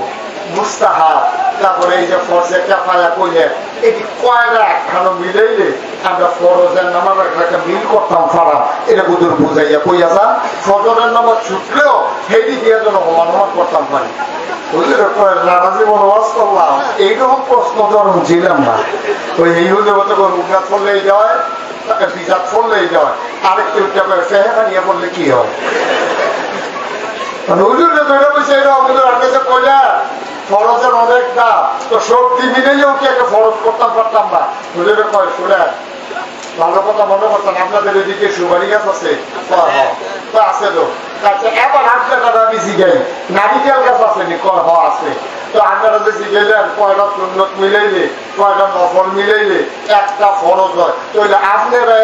মুস্তাহাব, তারপরে এই যে ফরজে কিফায়া কইলেন, এটি কয়টা একখানো মিলাইলে আমরা ফরজের নামাজ একটা মিল করতাম ফারাম, এটা হুজুর বুঝাইয়া কইয়া যান, ফজরের নামাজ ছুটলেও হেডি দিয়ে যেন অনুমান করতাম পারি। হুজুরের নারাজি বনবাস করলাম, এইরকম প্রশ্ন তো আমি ছিলাম না। ওই এই হুজুর রুকাত পড়লেই যায়, তাকে বিজাত পড়লেই যায়, আরেকটি ফেহেনা নিয়ে পড়লে কি হয়? হুজুর যে ধরে বসে এরকম হুজুর আর কাছে কইলা ফরজের অনেক দাম, তো শক্তি মিলেও কি একটা ফরজ করতাম পারতাম না। হুজুরে কয় শুনে ভালো কথা মনে করতেন, আপনাদের এদিকে সুপারি গাছ আছে? তো আছে তো। আচ্ছা এবার আপনারা আমি জিগাই নারিকেল গাছ আসেনি? কয় হ আছে। তো আপনারা যে জিগাইলেন কয়টা সুন্নত মিলাইলে কয়টা নফল মিলাইলে একটা ফরজ হয়, তো আপনারা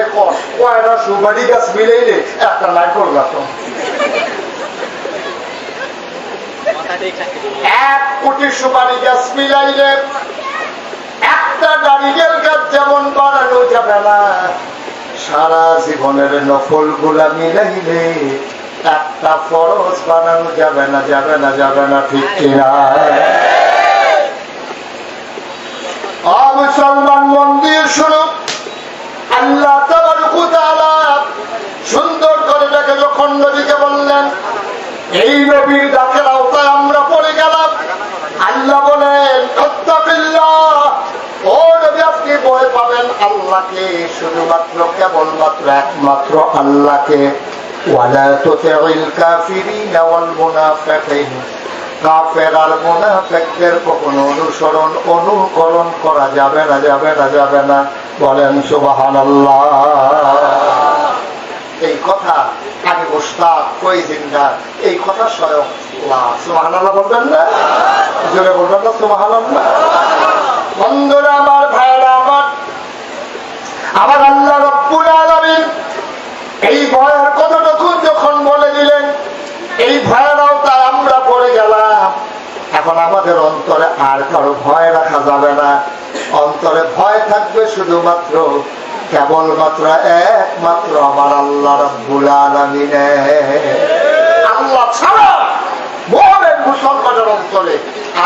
কয়টা সুপারি গাছ মিলাইলে একটা নারকেল গাছ? 1 কোটি সুপারি গাছ মিলাইলে 1 একটা নারিকেল গাছ যেমন বানানো যাবে না, সারা জীবনের নফল গুলা মিলাইলে একটা ফরজ বানানো যাবে না, যাবে না, যাবে না, ঠিক কিনা? মুসলমান মন দিয়ে শুনো, আল্লাহ তাবারক ওয়া তাআলা সুন্দর করে ডাকে যখন নবীকে বললেন, এই নবীর ডাকের আওতায় আমরা পড়ে গেলাম। আল্লাহ বলেন, আত্তাকিল্লাহ, ও নবী আপনি ভয় পাবেন আল্লাহকে, শুধুমাত্র কেবলমাত্র একমাত্র আল্লাহকে। ওয়ালা তুতি'ল কাফিরিনা ওয়াল মুনাফিকিন, কাফের আর মুনাফিকদের কখনো অনুকরণ করা যাবে না, যাবে না, যাবে না। বলেন সুবহানাল্লাহ। এই কথা আমি মুশতাক ফয়জিন্দা, এই কথা স্বয়ং আল্লাহ। সুবহানাল্লাহ বলবেন না? জোরে বলবেন না সুবহানাল্লাহ? বন্ধুরা আমার, ভাইরা আমার, আমার আল্লাহ রাব্বুল আলামিন এই ভয়ের কথাটুকু যখন বলে দিলেন, এই ভয়ের আওতায় আমরা পড়ে গেলাম। এখন আমাদের অন্তরে আর কারো ভয় রাখা যাবে না, অন্তরে ভয় থাকবে শুধুমাত্র কেবলমাত্র একমাত্র আমার আল্লাহ রাব্বুল আলামিনের। আল্লাহ ছাড়া মুমিন মুসলমানের অন্তরে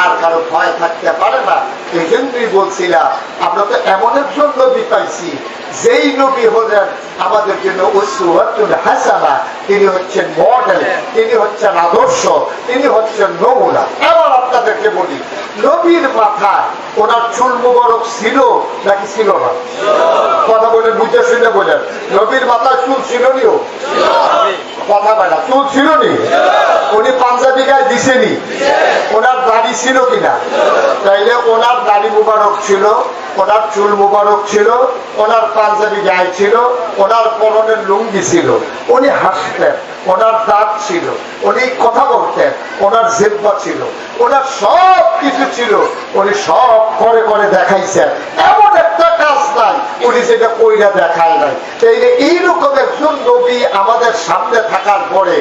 আর কারো ভয় থাকতে পারে না। এই জন্যই বলছিলাম, আমরা তো এমন একজন নবী পাইছি, যেই নবী হলেন আমাদের জন্য উসওয়াতুন হাসানা, তিনি হচ্ছেন মডেল, তিনি হচ্ছেন আদর্শ, তিনি হচ্ছেন নমুনা। এবার আপনাদেরকে বলি, নবীর মাথায় ওনার চুল মুবারক ছিল নাকি ছিল না? কথা বলে বুঝে শুনে বলেন, নবীর মাথায় চুল ছিল নিও? কথা বলা, চুল ছিল নি? উনি পাঞ্জাবি গায়ে দিছেনি? ওনার দাড়ি ছিল কিনা? তাইলে ওনার দাড়ি মুবারক ছিল, ওনার চুল মুবারক ছিল, ওনার পাঞ্জাবি গায়ে ছিল, ওনার পরনের লুঙ্গি ছিল, উনি হাসতেন, ওনার দাঁত ছিল, উনি কথা বলতেন, ওনার জিহ্বা ছিল, ওনার সব কিছু ছিল, উনি সব করে করে দেখাইছেন। এমন একটা কাজ নাই উনি যেটা কইরা দেখায় নাই। তাইলে এইরকম একজন নবী আমাদের সামনে থাকার পরে